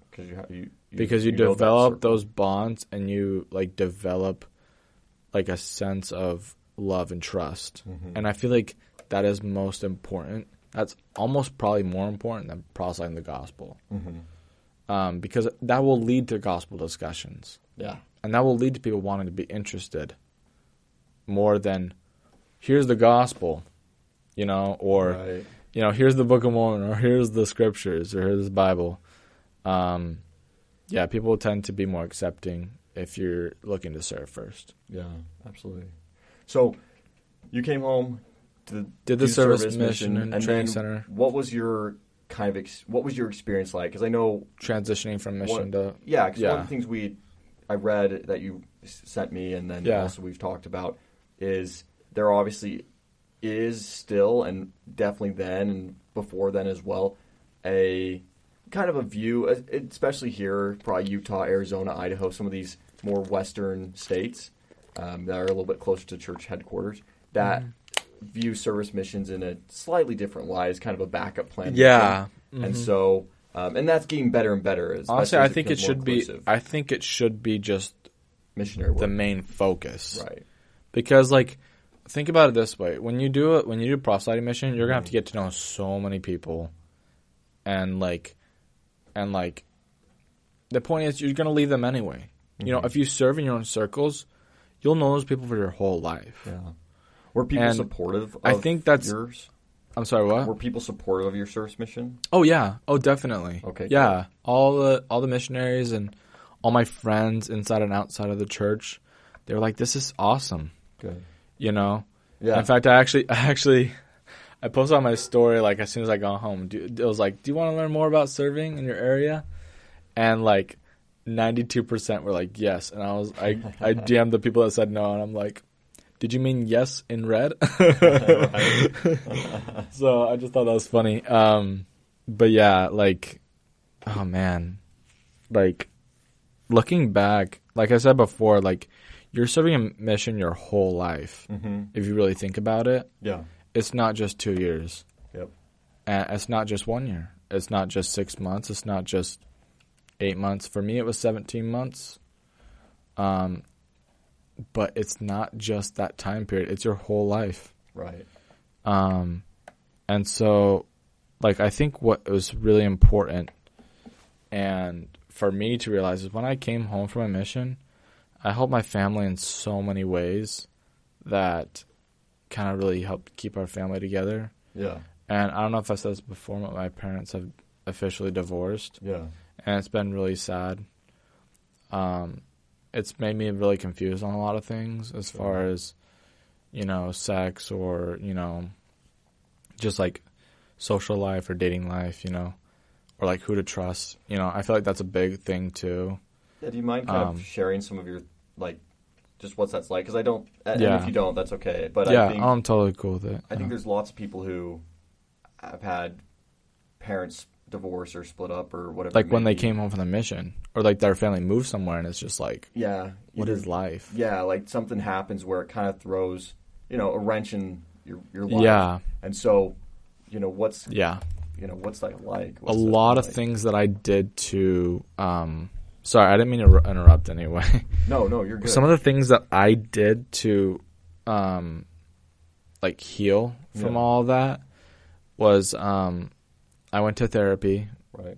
because you develop those bonds and you develop a sense of love and trust. Mm-hmm. And I feel like that is most important. That's almost probably more important than prophesying the gospel. Mm-hmm. Because that will lead to gospel discussions. Yeah. And that will lead to people wanting to be interested more than, here's the gospel, or, right. Here's the Book of Mormon, or here's the scriptures, or here's the Bible. People tend to be more accepting if you're looking to serve first. Yeah, absolutely. So you came home, did the service mission and training center. What was your what was your experience like? Because I know transitioning from mission to one of the things I read that you sent me, and then also we've talked about, is there obviously is still, and definitely then and before then as well, a kind of a view, especially here, probably Utah, Arizona, Idaho, some of these more western states that are a little bit closer to church headquarters, that view service missions in a slightly different light as kind of a backup plan. Yeah. Mm-hmm. And so, and that's getting better and better. Honestly, I think it should inclusive. I think it should be just missionary work. The main focus. Right. Because, think about it this way. When you do a proselyting mission, you're going to have to get to know so many people. And, the point is you're going to leave them anyway. Mm-hmm. If you serve in your own circles, you'll know those people for your whole life. Yeah. Were people supportive of yours? I'm sorry, what? Were people supportive of your service mission? Oh, yeah. Oh, definitely. Okay. Yeah. Cool. All the missionaries and all my friends inside and outside of the church, they were like, this is awesome. Good. Yeah. In fact, I posted on my story, as soon as I got home. It was like, do you want to learn more about serving in your area? And, 92% were like, yes. And I DM'd the people that said no, and I'm like, did you mean yes in red? So I just thought that was funny. But yeah, oh man, looking back, like I said before, you're serving a mission your whole life. Mm-hmm. If you really think about it. Yeah. It's not just 2 years. Yep. And it's not just 1 year. It's not just 6 months. It's not just 8 months. For me, it was 17 months. But it's not just that time period. It's your whole life. Right. And so, I think what was really important and for me to realize is when I came home from a mission, I helped my family in so many ways that kind of really helped keep our family together. Yeah. And I don't know if I said this before, but my parents have officially divorced. Yeah. And it's been really sad. It's made me really confused on a lot of things as far as, sex or, just social life or dating life, or who to trust. I feel like that's a big thing too. Yeah, do you mind kind of sharing some of your, just what that's like? Because I don't, and if you don't, that's okay. But yeah, I think, I'm totally cool with it. I think there's lots of people who have had parents divorce or split up or whatever. When they came home from the mission, or their family moved somewhere, and it's just what is life? Yeah, something happens where it kind of throws, a wrench in your life. Yeah, and so, what's that like? A lot of things that I did to Sorry, I didn't mean to interrupt anyway. No, you're good. Some of the things that I did to, like, heal from all of that was I went to therapy. Right.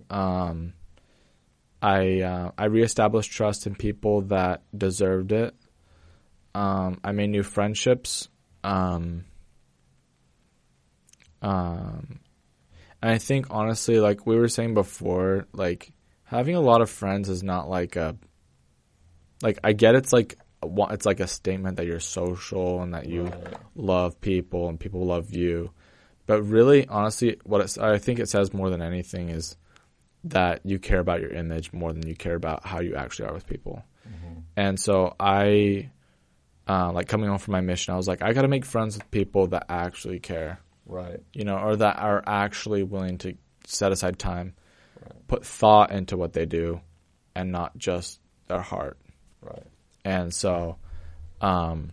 I reestablished trust in people that deserved it. I made new friendships. And I think, honestly, like we were saying before, like, having a lot of friends is not like I get it's like a statement that you're social and that you love people and people love you. But really, honestly, I think it says more than anything is that you care about your image more than you care about how you actually are with people. Mm-hmm. And so I, like coming home from my mission, I was like, I got to make friends with people that actually care. Right. You know, or that are actually willing to set aside time, put thought into what they do, and not just their heart. Right. And so, so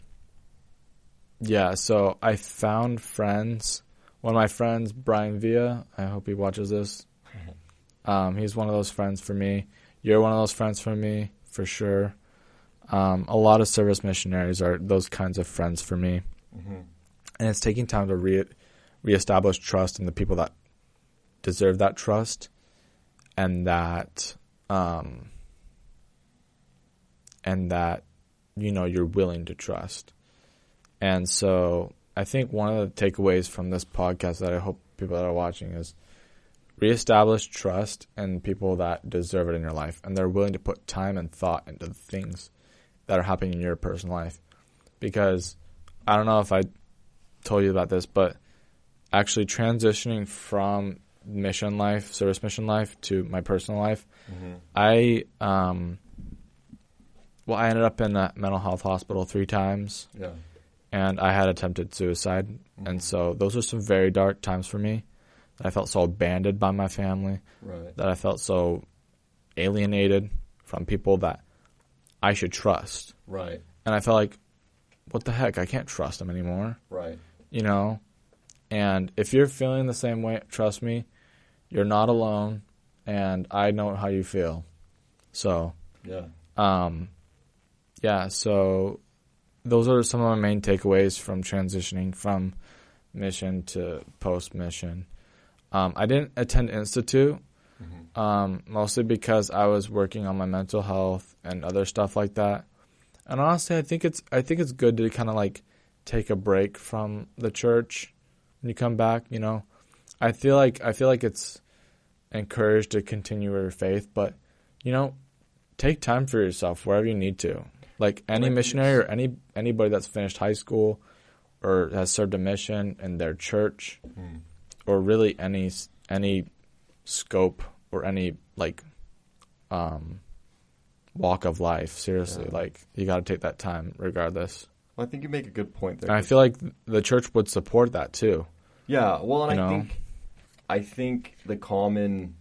I found friends. One of my friends, Brian Villa, I hope he watches this. He's one of those friends for me. You're one of those friends for me, for sure. A lot of service missionaries are those kinds of friends for me. Mm-hmm. And it's taking time to reestablish trust in the people that deserve that trust, and that you know you're willing to trust. And so I think one of the takeaways from this podcast that I hope people that are watching is reestablish trust in people that deserve it in your life, and they're willing to put time and thought into the things that are happening in your personal life. Because I don't know if I told you about this, but actually transitioning from mission life, service mission life, to my personal life, I ended up in a mental health hospital 3 times. Yeah. And I had attempted suicide. Mm-hmm. And so those were some very dark times for me. That I felt so abandoned by my family. Right. That I felt so alienated from people that I should trust. Right. And I felt like, what the heck? I can't trust them anymore. Right. You know? And if you're feeling the same way, trust me, you're not alone. And I know how you feel. So, so those are some of my main takeaways from transitioning from mission to post-mission. I didn't attend Institute, mostly because I was working on my mental health and other stuff like that. And honestly, I think it's good to kind of like take a break from the church when you come back. You know, I feel like it's encouraged to continue your faith, but you know, take time for yourself wherever you need to. Like any missionary or anybody that's finished high school or has served a mission in their church, or really any scope or any like walk of life. Seriously, like you got to take that time regardless. Well, I think you make a good point there. And I feel like the church would support that too. Yeah, well, and I think the common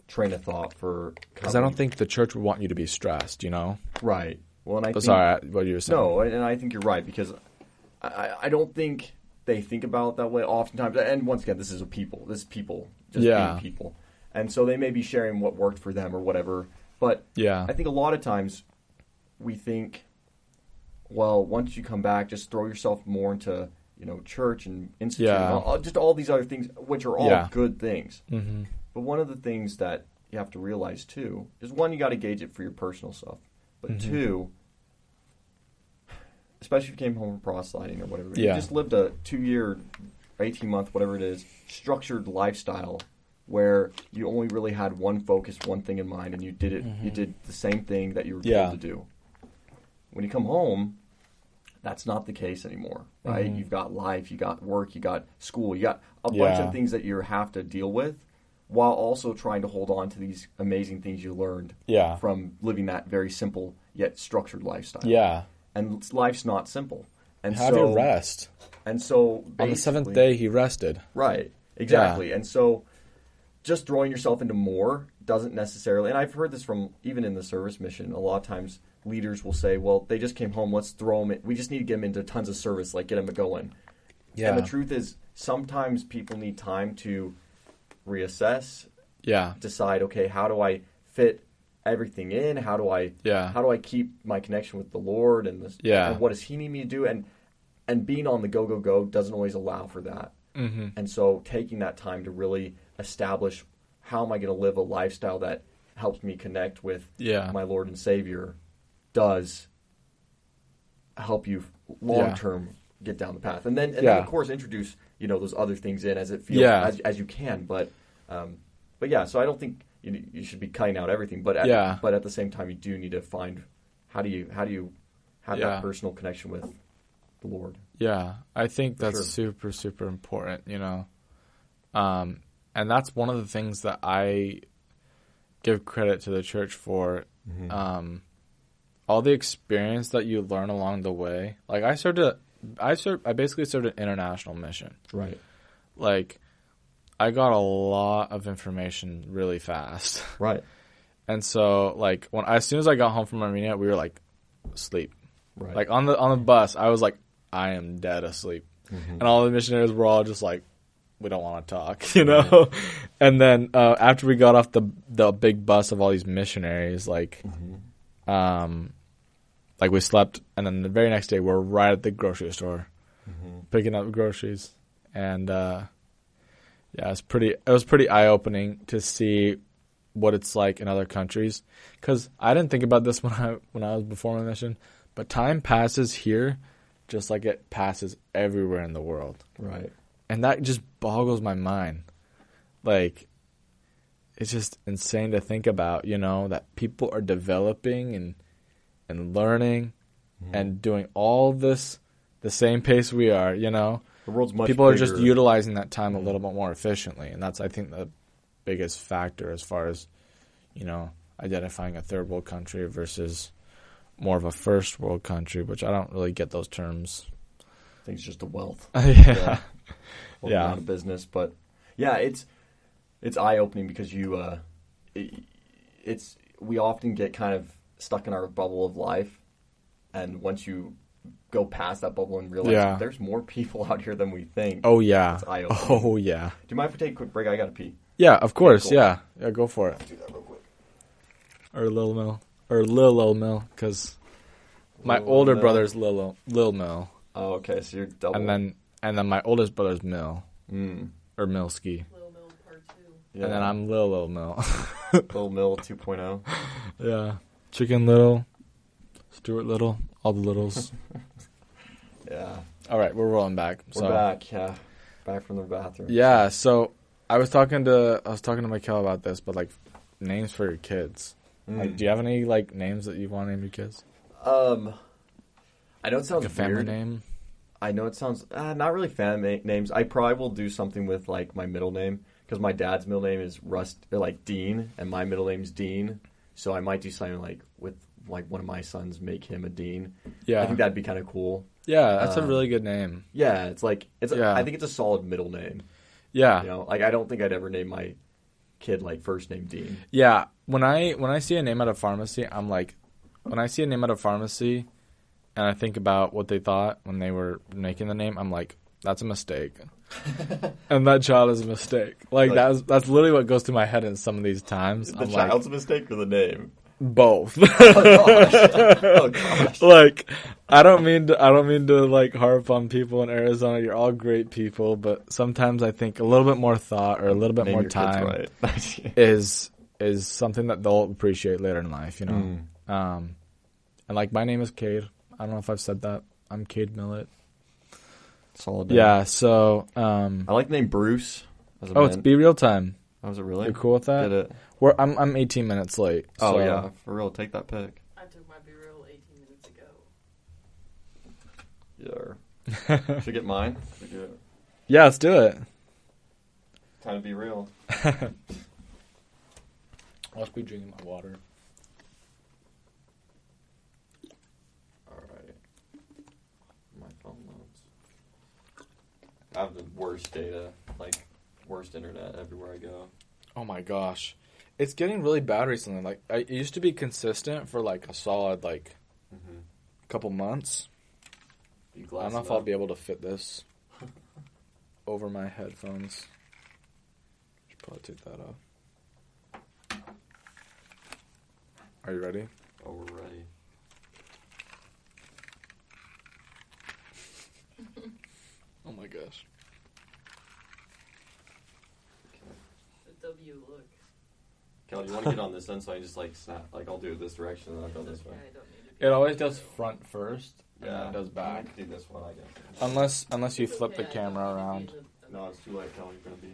train of thought for, because I don't think the church would want you to be stressed, you know? Right. Well, and I think, sorry, what you were saying. No, and I think you're right, because I don't think they think about it that way oftentimes. And once again, this is people, just being people. And so they may be sharing what worked for them or whatever. But I think a lot of times we think, well, once you come back, just throw yourself more into, you know, church and institute, and just all these other things, which are all good things. Mm-hmm. But one of the things that you have to realize, too, is one, you got to gauge it for your personal stuff. But two, especially if you came home from proselyting or whatever, you just lived a 2-year, 18-month, whatever it is, structured lifestyle where you only really had one focus, one thing in mind, and you did it. You did the same thing that you were told to do. When you come home, that's not the case anymore, right? You've got life, you got work, you got school, you got a bunch of things that you have to deal with, while also trying to hold on to these amazing things you learned from living that very simple yet structured lifestyle. Yeah. And life's not simple. And how do you rest? And so on the 7th day, he rested. Right. Exactly. Yeah. And so just throwing yourself into more doesn't necessarily, and I've heard this from even in the service mission, a lot of times leaders will say, well, they just came home, let's throw them in. We just need to get them into tons of service, like get them going. Yeah. And the truth is, sometimes people need time to reassess, decide, okay, how do I fit everything in? How do I keep my connection with the Lord and this? Yeah. And what does He need me to do? And being on the go doesn't always allow for that. Mm-hmm. And so taking that time to really establish how am I going to live a lifestyle that helps me connect with my Lord and Savior does help you long term get down the path. And then of course introduce those other things in as it feels as you can. But yeah, so I don't think you should be cutting out everything. But at the same time, you do need to find how do you have that personal connection with the Lord. Yeah, I think that's super, super important, and that's one of the things that I give credit to the church for. Mm-hmm. All the experience that you learn along the way. Like I basically served an international mission. Right. Like I got a lot of information really fast. Right. And so like as soon as I got home from Armenia, we were like asleep. Right. Like on the bus, I was like, I am dead asleep. Mm-hmm. And all the missionaries were all just like, we don't want to talk, Right. And then after we got off the big bus of all these missionaries, like, like we slept, and then the very next day we're right at the grocery store, picking up groceries, and it was pretty eye opening to see what it's like in other countries, because I didn't think about this when I was before my mission, but time passes here just like it passes everywhere in the world. Right. And that just boggles my mind. Like, it's just insane to think about, that people are developing and learning and doing all this the same pace we are, The world's much people bigger. Are just utilizing that time a little bit more efficiently. And that's, I think, the biggest factor as far as, identifying a third world country versus more of a first world country, which I don't really get those terms. I think it's just the wealth. Yeah. Out of business, but it's eye opening because we often get kind of stuck in our bubble of life, and once you go past that bubble and realize there's more people out here than we think. Oh yeah. It's eye opening. Oh yeah. Do you mind if I take a quick break? I gotta pee. Yeah, of course. Cool. Yeah, go for it. Let's do that real quick. Or Lil Mill, because my older brother's Lil Mill. Oh, okay, so you're double. And then my oldest brother's Mill. Or Millski. Lil Mill Part 2. Yeah. And then I'm Lil Mill. Lil Mill 2.0. Yeah. Chicken Little, Stuart Little, all the littles. Yeah. All right, we're rolling back. We're back, yeah. Back from the bathroom. Yeah, so I was talking to Michael about this, but like names for your kids. Like, do you have any like names that you want to name your kids? I know it sounds like a family weird. Name. I know it sounds not really family names. I probably will do something with like my middle name, because my dad's middle name is Dean, and my middle name's Dean. So I might do something like with like one of my sons, make him a Dean. Yeah, I think that'd be kind of cool. Yeah, that's a really good name. Yeah, I think it's a solid middle name. Yeah, like I don't think I'd ever name my kid like first name Dean. Yeah, when I see a name at a pharmacy, I'm like, when I see a name at a pharmacy, and I think about what they thought when they were making the name, I'm like, that's a mistake. And that child is a mistake. Like that's literally what goes through my head in some of these times. The child's a mistake or the name? Both. Oh gosh. Like I don't mean to like harp on people in Arizona. You're all great people, but sometimes I think a little bit more thought or a little bit more time is something that they'll appreciate later in life, And like my name is Cade. I don't know if I've said that. I'm Cade Millett. Solid name. Yeah, so I like the name Bruce. It's Be Real Time. Oh, is it really? You're cool with that? Did it? I'm 18 minutes late. Oh so. yeah, for real. Take that pic. I took my Be Real 18 minutes ago. Yeah. Should we get mine? Should we do it? Yeah, let's do it. Time to be real. I'll be drinking my water. Alright. My phone loads. I have the worst data, like worst internet everywhere I go. Oh my gosh. It's getting really bad recently. Like it used to be consistent for like a solid couple months. I don't know if I'll be able to fit this over my headphones. Should probably take that off. Are you ready? Oh, we're ready. Oh my gosh. The W look. Kelly, you want to get on this end so I just like snap? Like I'll do it this direction and then I'll go this way. I don't need to It always does front first, and Yeah, then it does back. Do this one, I guess. Unless you flip the camera around. No, it's too late, Kelly. You're gonna be.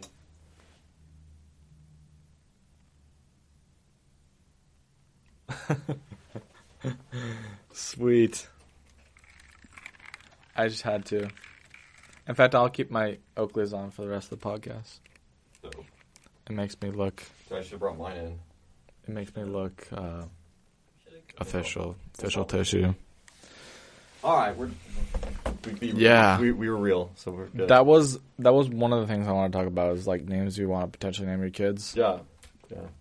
Sweet. I just had to. In fact, I'll keep my Oakleys on for the rest of the podcast. Dope. It makes me look. So I should have brought mine in. It makes me look official tissue. All right, we were real, so we're good. That was one of the things I want to talk about is like names you want to potentially name your kids. Yeah.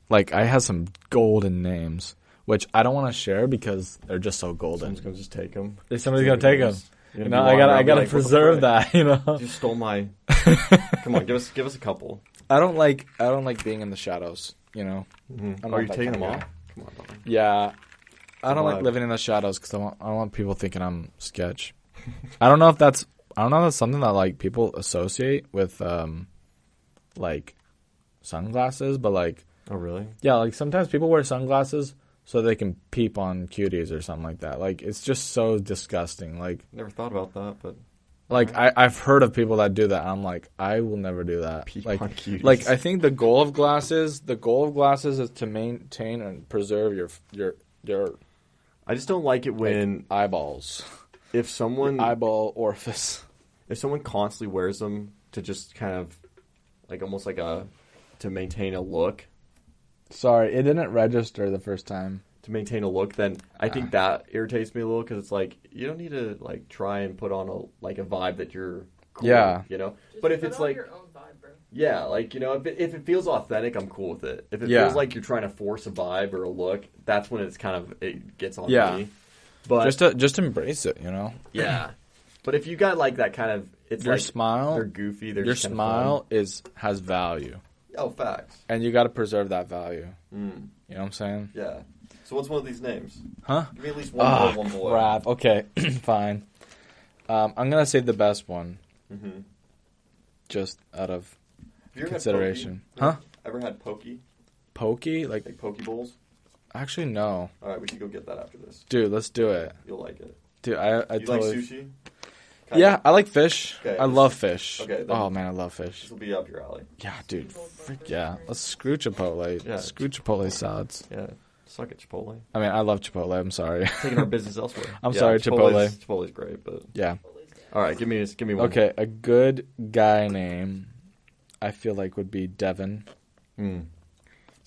Like I have some golden names, which I don't want to share because they're just so golden. Someone's gonna just take them. Somebody's gonna take them. You know, I gotta preserve that. You know, you stole my. Come on, give us a couple. I don't like being in the shadows. You know. Mm-hmm. Are you taking them off? Come on, dog. Yeah, I don't like living in the shadows because I don't want people thinking I'm sketch. I don't know if that's something that like people associate with like sunglasses, but like. Oh really? Yeah, like sometimes people wear sunglasses so they can peep on cuties or something like that. Like it's just so disgusting. Like never thought about that, but like I've heard of people that do that. And I'm like, I will never do that. Peep like on cuties. Like I think the goal of glasses is to maintain and preserve your I just don't like it when like, eyeballs. If someone your eyeball orifice. If someone constantly wears them to just kind of like almost like to maintain a look. Sorry, it didn't register the first time. To maintain a look, then I think that irritates me a little because it's like you don't need to like try and put on a vibe that you're cool, you know. Just but if it's like your own vibe, bro. Yeah, like you know, if it feels authentic, I'm cool with it. If it feels like you're trying to force a vibe or a look, that's when it gets on me. But just embrace it, you know. Yeah, but if you got like that kind of it's your like smile, they're goofy. They're your just smile has value. Oh, facts. And you got to preserve that value. Mm. You know what I'm saying? Yeah. So what's one of these names? Huh? Give me at least one boy. Crap. Okay, fine. I'm going to say the best one. Mm-hmm. Just out of Have you consideration. Huh? Ever had Pokey? Pokey? Like Poke Bowls? Actually, no. All right, we should go get that after this. Dude, let's do it. You'll like it. Dude, I you totally... like sushi? Yeah, I like fish. Okay, I love fish. Okay. Oh, man, I love fish. This will be up your alley. Yeah, dude. Frick yeah. Let's screw Chipotle. Yeah. Screw Chipotle salads. Yeah. Suck it, Chipotle. I mean, I love Chipotle. I'm sorry. Taking our business elsewhere. I'm sorry, Chipotle. Chipotle's great, but... Yeah. All right, give me one. Okay, a good guy name, I feel like, would be Devin. See,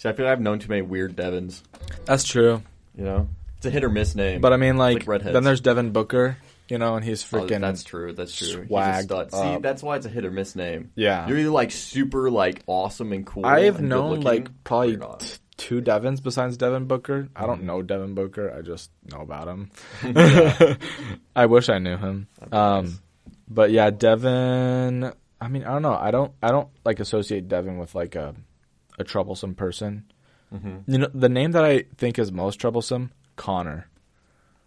I feel like I've known too many weird Devins. That's true. You know? It's a hit or miss name. But I mean, like redheads. then there's Devin Booker, you know, and he's freaking. That's true. He's a swagged stud. See, that's why it's a hit or miss name. Yeah. You're either like super like awesome and cool. I've and known good-looking, like probably or you're not. two Devins besides Devin Booker. I don't know Devin Booker. I just know about him. I wish I knew him. Nice. But yeah, Devin. I mean, I don't know. I don't like associate Devin with like a troublesome person. Mm-hmm. You know, the name that I think is most troublesome, Connor.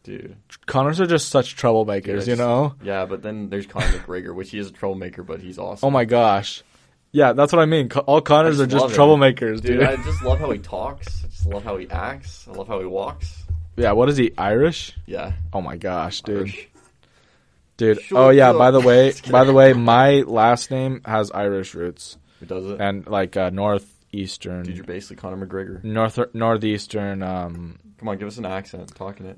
Dude, Connors are just such troublemakers, Dude, you know? Yeah, but then there's Conor McGregor, which he is a troublemaker, but he's awesome. Oh my gosh. Yeah, that's what I mean. All Connors are just troublemakers, dude. I just love how he talks. I just love how he acts. I love how he walks. Yeah, what is he, Irish? Yeah. Oh my gosh, dude. Irish. Dude, Shut oh yeah, up. by the way, my last name has Irish roots. It does it? And like northeastern. Dude, you're basically Conor McGregor. Northeastern Come on, give us an accent. Talking it.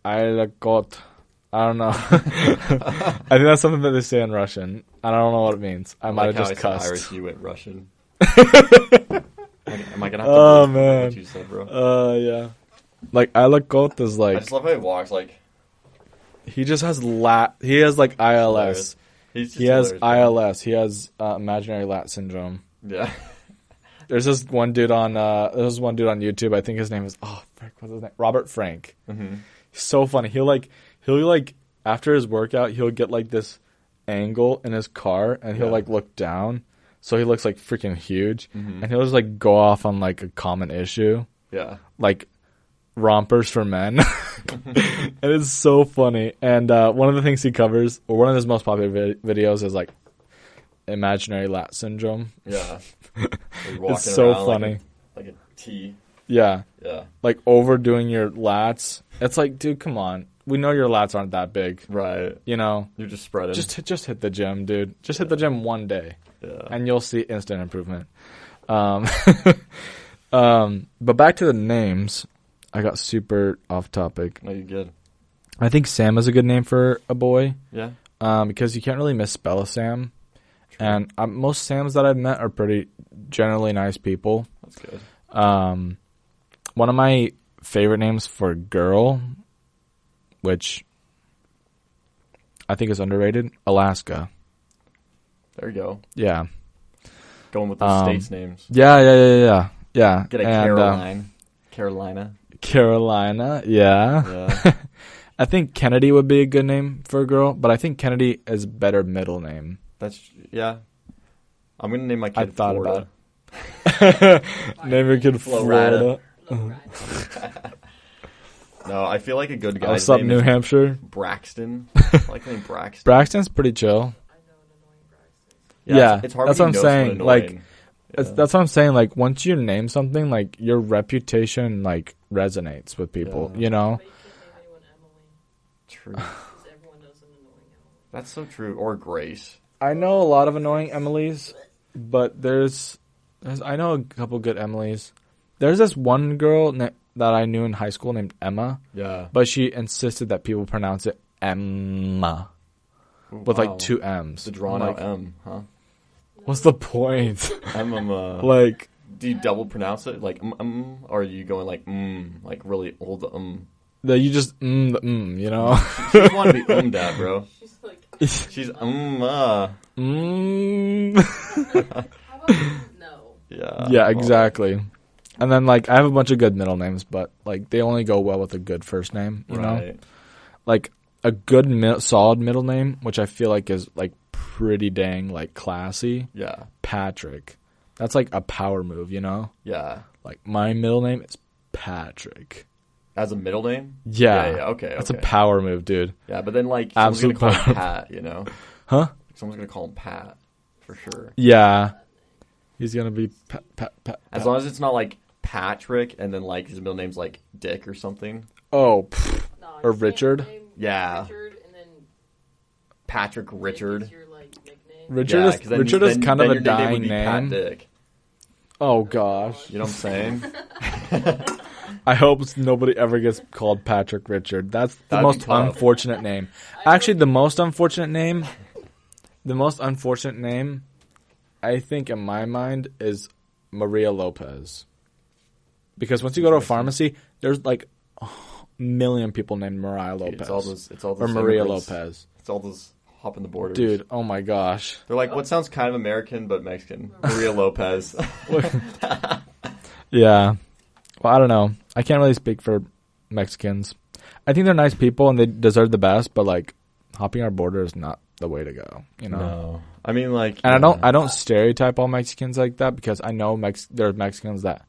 I don't know. I think that's something that they say in Russian. I don't know what it means. I might have just cussed. Irish, you went Russian. Am I gonna have to man. what you said, bro? Yeah. Like Alakot is like I just love how he walks. Like he just has he has like ILS. He has ILS. He has imaginary lat syndrome. Yeah. There's this one dude on YouTube. I think his name is what's his name? Robert Frank. Mm-hmm. He's so funny. He'll after his workout, he'll get like this angle in his car, and he'll like look down, so he looks like freaking huge, and he'll just like go off on like a common issue. Yeah. Like rompers for men. And it's so funny. And one of the things he covers, or one of his most popular videos, is like imaginary lat syndrome. Yeah. It's so funny. Like a T. Yeah. Yeah. Like overdoing your lats. It's like, dude, come on. We know your lats aren't that big. Right. You know? You're just spreading. Just hit the gym, dude. Just hit the gym one day. Yeah. And you'll see instant improvement. But back to the names. I got super off topic. No, you're good. I think Sam is a good name for a boy. Yeah. Because you can't really misspell a Sam. True. And most Sams that I've met are pretty generally nice people. That's good. One of my favorite names for a girl, which I think is underrated, Alaska. There you go. Yeah. Going with the states names. Yeah. Get a Caroline. Carolina. Carolina, yeah. Yeah. I think Kennedy would be a good name for a girl, but I think Kennedy is a better middle name. Yeah. I'm going to name my kid I thought Florida. about it. Name your kid Florida. Florida. No, I feel like a good guy's What's up, name New is Hampshire? Braxton. I like the name Braxton. Braxton's pretty chill. Yeah, it's hard that's when what you I'm know saying. someone Like, annoying. that's what I'm saying. Like, once you name something, like, your reputation, like, resonates with people, you know? But you can't name anyone Emily. True. Because everyone knows an annoying Emily. That's so true. Or Grace. I know a lot of annoying Emilys, but there's I know a couple good Emilys. There's this one girl that I knew in high school named Emma. Yeah. But she insisted that people pronounce it Emma. With like 2 M's. The drawn like, out M, huh? What's the point? Emma. Like, do you double pronounce it? Like, or are you going like, like really old, that you just the you know? She just wanted to be dad, bro. She's like, She's how about no? Yeah. Yeah, exactly. And then, like, I have a bunch of good middle names, but, like, they only go well with a good first name, you know? Like, a good solid middle name, which I feel like is, like, pretty dang, like, classy. Yeah. Patrick. That's, like, a power move, you know? Yeah. Like, my middle name is Patrick. As a middle name? Yeah. Okay. That's a power move, dude. Yeah, but then, like, Absolute someone's going to call him power. Pat, you know? Huh? Someone's going to call him Pat, for sure. Yeah. He's going to be Pat. As long as it's not, like, Patrick, and then, like, his middle name's, like, Dick or something. Oh, No, or you can't Richard? name Yeah. Richard and then Patrick Dick Richard. is your, like, nickname. Richard Yeah, 'cause then Richard is kind of a your nickname would dying be Pat name. Dick. Oh, gosh. You know what I'm saying? I hope nobody ever gets called Patrick Richard. That's the That'd be most tough. unfortunate name. Actually, the most unfortunate name, I think in my mind, is Maria Lopez. Because once you go to a pharmacy, there's like a million people named Mariah Lopez. It's all those or Maria immigrants. Lopez. It's all those hopping the borders. Dude, oh my gosh. They're like, what sounds kind of American but Mexican? Maria Lopez. Yeah. Well, I don't know. I can't really speak for Mexicans. I think they're nice people and they deserve the best, but like hopping our border is not the way to go, you know. No. I mean, like, And I don't stereotype all Mexicans like that because I know there are Mexicans that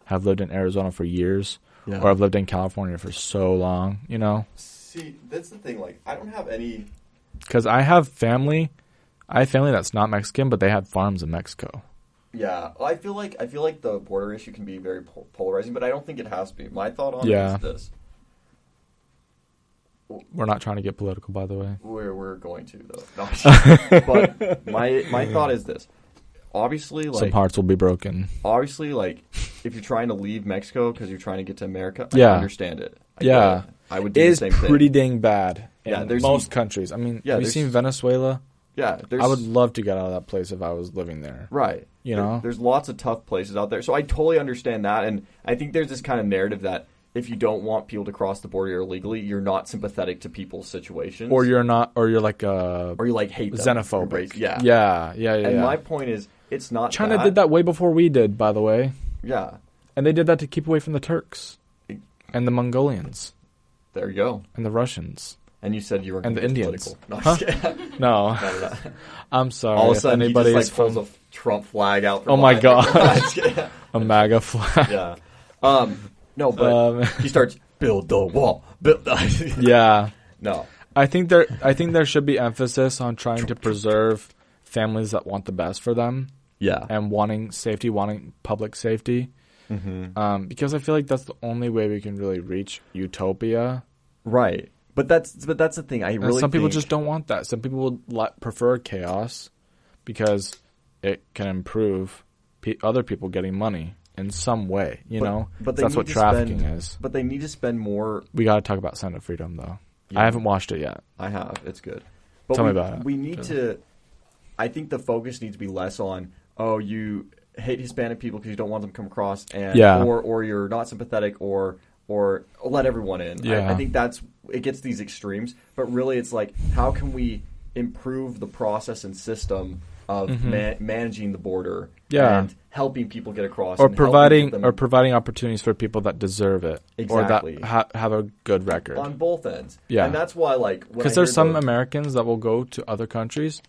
have lived in Arizona for years Yeah. or have lived in California for so long, you know. See, that's the thing. Like, I don't have any. Because I have family that's not Mexican, but they have farms in Mexico. Yeah, I feel like the border issue can be very polarizing, but I don't think it has to be. My thought on Yeah. it is this: We're not trying to get political, by the way. we're going to though. No, but my thought is this: obviously, like Some hearts will be broken. obviously, like if you're trying to leave Mexico because you're trying to get to America, Yeah. I understand it. I Yeah. get it. I would do It the is same pretty thing. dang bad in Yeah, there's most some- countries. I mean, Yeah, have you there's- seen Venezuela? Yeah, I would love to get out of that place if I was living there. Right. You know? There's lots of tough places out there. So I totally understand that. And I think there's this kind of narrative that if you don't want people to cross the border illegally, you're not sympathetic to people's situations. Or you're like a Or you like hate them. xenophobic. Yeah. Yeah. And my point is, it's not China did that way before we did, by the way. Yeah. And they did that to keep away from the Turks and the Mongolians There you go. and the Russians. And you said you were And the Indians. political. No, I'm Huh? just kidding. No. No. I'm sorry. All of a if sudden, he anybody just is like pulls from a Trump flag out. From Oh my behind him. God. No, I'm just kidding. a MAGA flag. Yeah. No, but he starts, build the wall. Build Yeah. No. I think there should be emphasis on trying to preserve families that want the best for them. Yeah. And wanting public safety. Mm-hmm. Because I feel like that's the only way we can really reach utopia. Right. But that's the thing. Some people just don't want that. Some people would prefer chaos because it can improve other people getting money in some way, you know? But that's what trafficking is. But they need to spend more. We got to talk about Sound of Freedom, though. Yeah. I haven't watched it yet. I have. It's good. But Tell me about it. We need to. I think the focus needs to be less on, you hate Hispanic people because you don't want them to come across, and or you're not sympathetic, or let everyone in. Yeah. I think it gets these extremes. But really, it's like, how can we improve the process and system of managing the border and helping people get across, or providing opportunities for people that deserve it, exactly, or that have a good record on both ends. Yeah, and that's why, like, because there's some Americans that will go to other countries,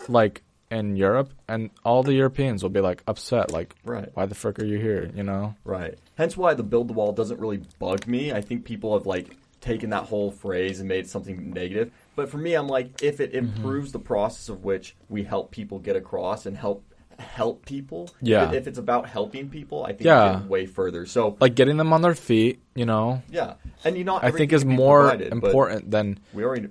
like in Europe, and all the Europeans will be like upset, like, why the frick are you here? You know, right. Hence why the build the wall doesn't really bug me. I think people have like taken that whole phrase and made something negative. But for me, I'm like, if it improves the process of which we help people get across and help people, if it's about helping people, I think we get way further. So, like getting them on their feet, you know. Yeah, and I think is more important than we already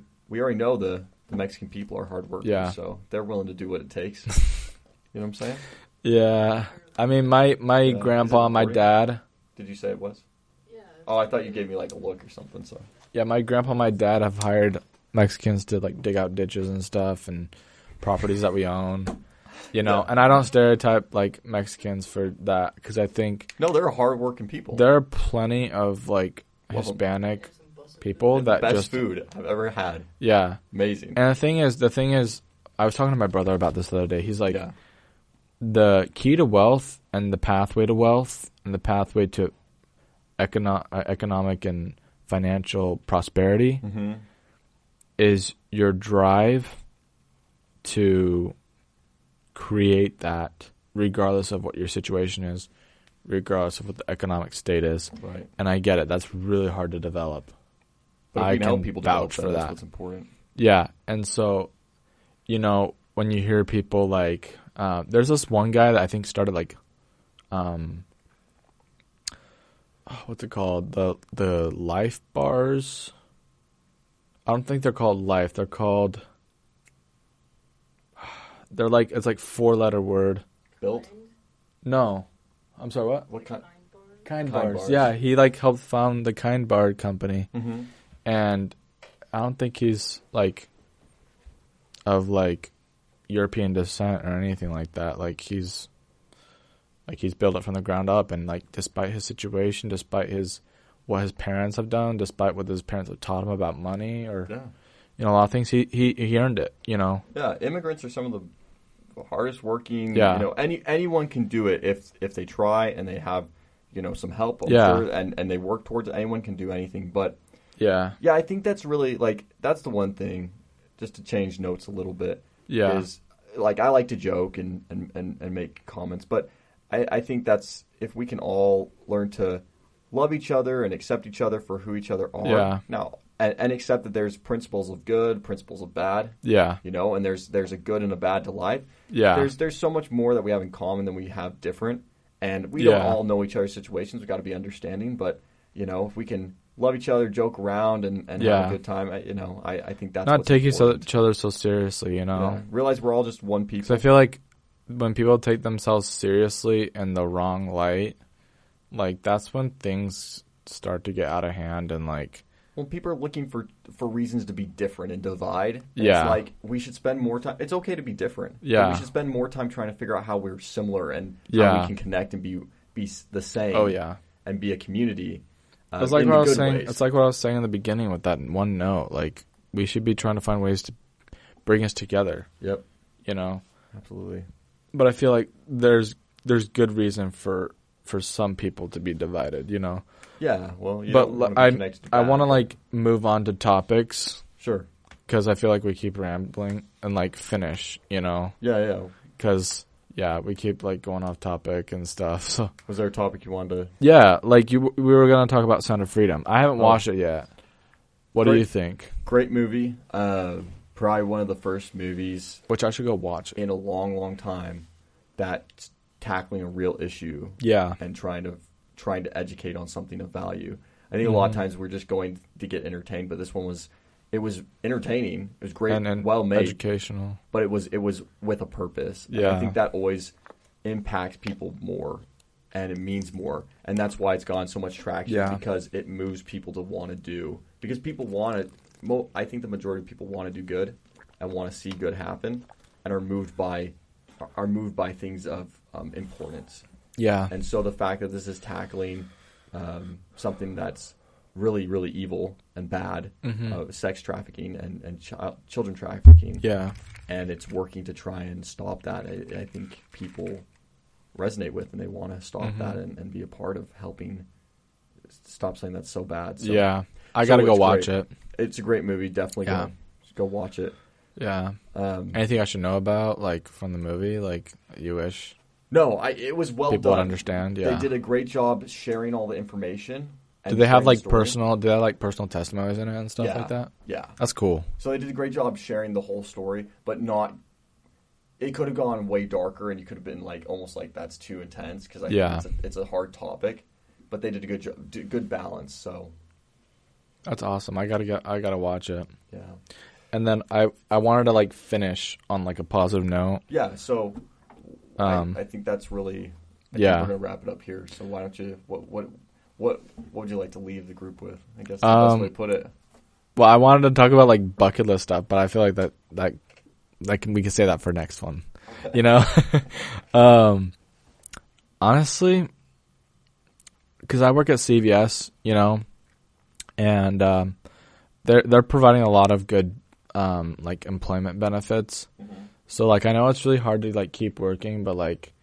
know the Mexican people are hard workers, so they're willing to do what it takes. You know what I'm saying? Yeah, I mean, my grandpa, my dad. Did you say it was? Yeah. Oh, I thought you gave me like a look or something. So yeah, my grandpa, my dad have hired Mexicans to like dig out ditches and stuff and properties that we own, you know. And I don't stereotype like Mexicans for that, because I think they're hardworking people. There are plenty of like Hispanic people that best food I've ever had. Yeah, amazing. And the thing is, I was talking to my brother about this the other day. He's like, the key to wealth and the pathway to wealth and the pathway to economic and financial prosperity is your drive to create that, regardless of what your situation is, regardless of what the economic state is. Right. And I get it. That's really hard to develop. But I can help people vouch for that. That's what's important. Yeah. And so, you know, when you hear people like, there's this one guy that I think started like, what's it called? The Life bars. I don't think they're called Life. They're like, it's like 4-letter word. Built? No. I'm sorry, what? What kind? Kind bars. Yeah, he like helped found the Kind Bar company. And I don't think he's like of like European descent or anything like that. Like he's built it from the ground up, and like despite his situation, despite what his parents have done, despite what his parents have taught him about money, or you know, a lot of things, he earned it, you know. Yeah, immigrants are some of the hardest working. You know, anyone can do it if they try and they have, you know, some help. I'm sure, and they work towards it. Anyone can do anything, but I think that's really like that's the one thing. Just to change notes a little bit, is like I like to joke and make comments, but I think that's if we can all learn to love each other and accept each other for who each other are. Now, and accept that there's principles of good, principles of bad. You know, and there's a good and a bad to life. There's so much more that we have in common than we have different, and we don't all know each other's situations. We've got to be understanding, but you know, if we can love each other, joke around, and have a good time, you know, I think that's not take each other so seriously, you know. Realize we're all just one people. So I feel like when people take themselves seriously in the wrong light, like that's when things start to get out of hand, and like when people are looking for reasons to be different and divide. It's like we should spend more time. It's okay to be different. But we should spend more time trying to figure out how we're similar and how we can connect and be the same. And be a community. It's like what I was saying. It's like what I was saying in the beginning with that one note. Like we should be trying to find ways to bring us together. Yep. You know. Absolutely. But I feel like there's good reason for some people to be divided. You know. Yeah. Well. But I want to like move on to topics. Sure. Because I feel like we keep rambling and like finish. You know. Yeah. Because Yeah, we keep like going off topic and stuff. So Was there a topic you wanted to? yeah, like we were gonna talk about Sound of Freedom. I haven't watched it yet. What do you think? Great movie. Probably one of the first movies, Which I should go watch in a long, long time, that's tackling a real issue. Yeah. And trying to educate on something of value. I think a lot of times we're just going to get entertained, but this one was entertaining. It was great, and well made, educational. but it was with a purpose. Yeah. And I think that always impacts people more, and it means more, and that's why it's gotten so much traction. Yeah. Because it moves people to want to do. Because people want to. I think the majority of people want to do good and want to see good happen, and are moved by things of importance. Yeah. And so the fact that this is tackling something that's really, really evil and bad, sex trafficking and children trafficking, Yeah. and it's working to try and stop that, I think people resonate with, and they want to stop that and be a part of helping stop something that's so bad. So, yeah. I got to go watch it. It's a great movie. Definitely go watch it. Yeah. Anything I should know about, like, from the movie, like, you wish? No, it was well People done. would understand, yeah. They did a great job sharing all the information. Do they have, like, personal testimonies in it and stuff like that? Yeah. That's cool. So they did a great job sharing the whole story, but not... It could have gone way darker, and you could have been, like, almost like that's too intense, because I think it's a hard topic. But they did a good job, good balance, so... That's awesome. I gotta watch it. Yeah. And then I wanted to like finish on like a positive note. Yeah. So I think that's really. We're gonna wrap it up here. So why don't you? What would you like to leave the group with? I guess that's the best way to put it. Well, I wanted to talk about like bucket list stuff, but I feel like we can say that for next one. You know. Honestly, because I work at CVS, you know. And they're providing a lot of good like employment benefits. Mm-hmm. So like I know it's really hard to like keep working, but like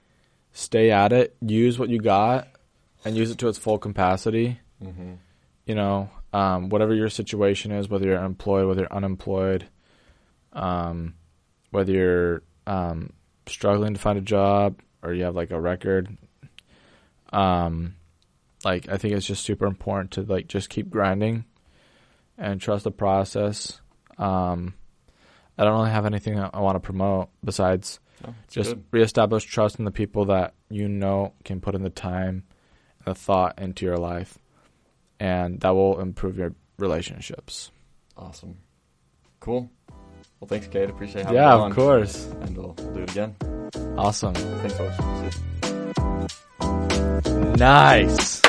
stay at it, use what you got, and use it to its full capacity. Mm-hmm. You know, whatever your situation is, whether you're employed, whether you're unemployed, whether you're struggling to find a job or you have like a record. Like, I think it's just super important to, like, just keep grinding and trust the process. I don't really have anything I want to promote besides just reestablish trust in the people that you know can put in the time and the thought into your life. And that will improve your relationships. Awesome. Cool. Well, thanks, Cade. Appreciate having you on. Yeah, of course. And we'll do it again. Awesome. Thanks, folks. Nice.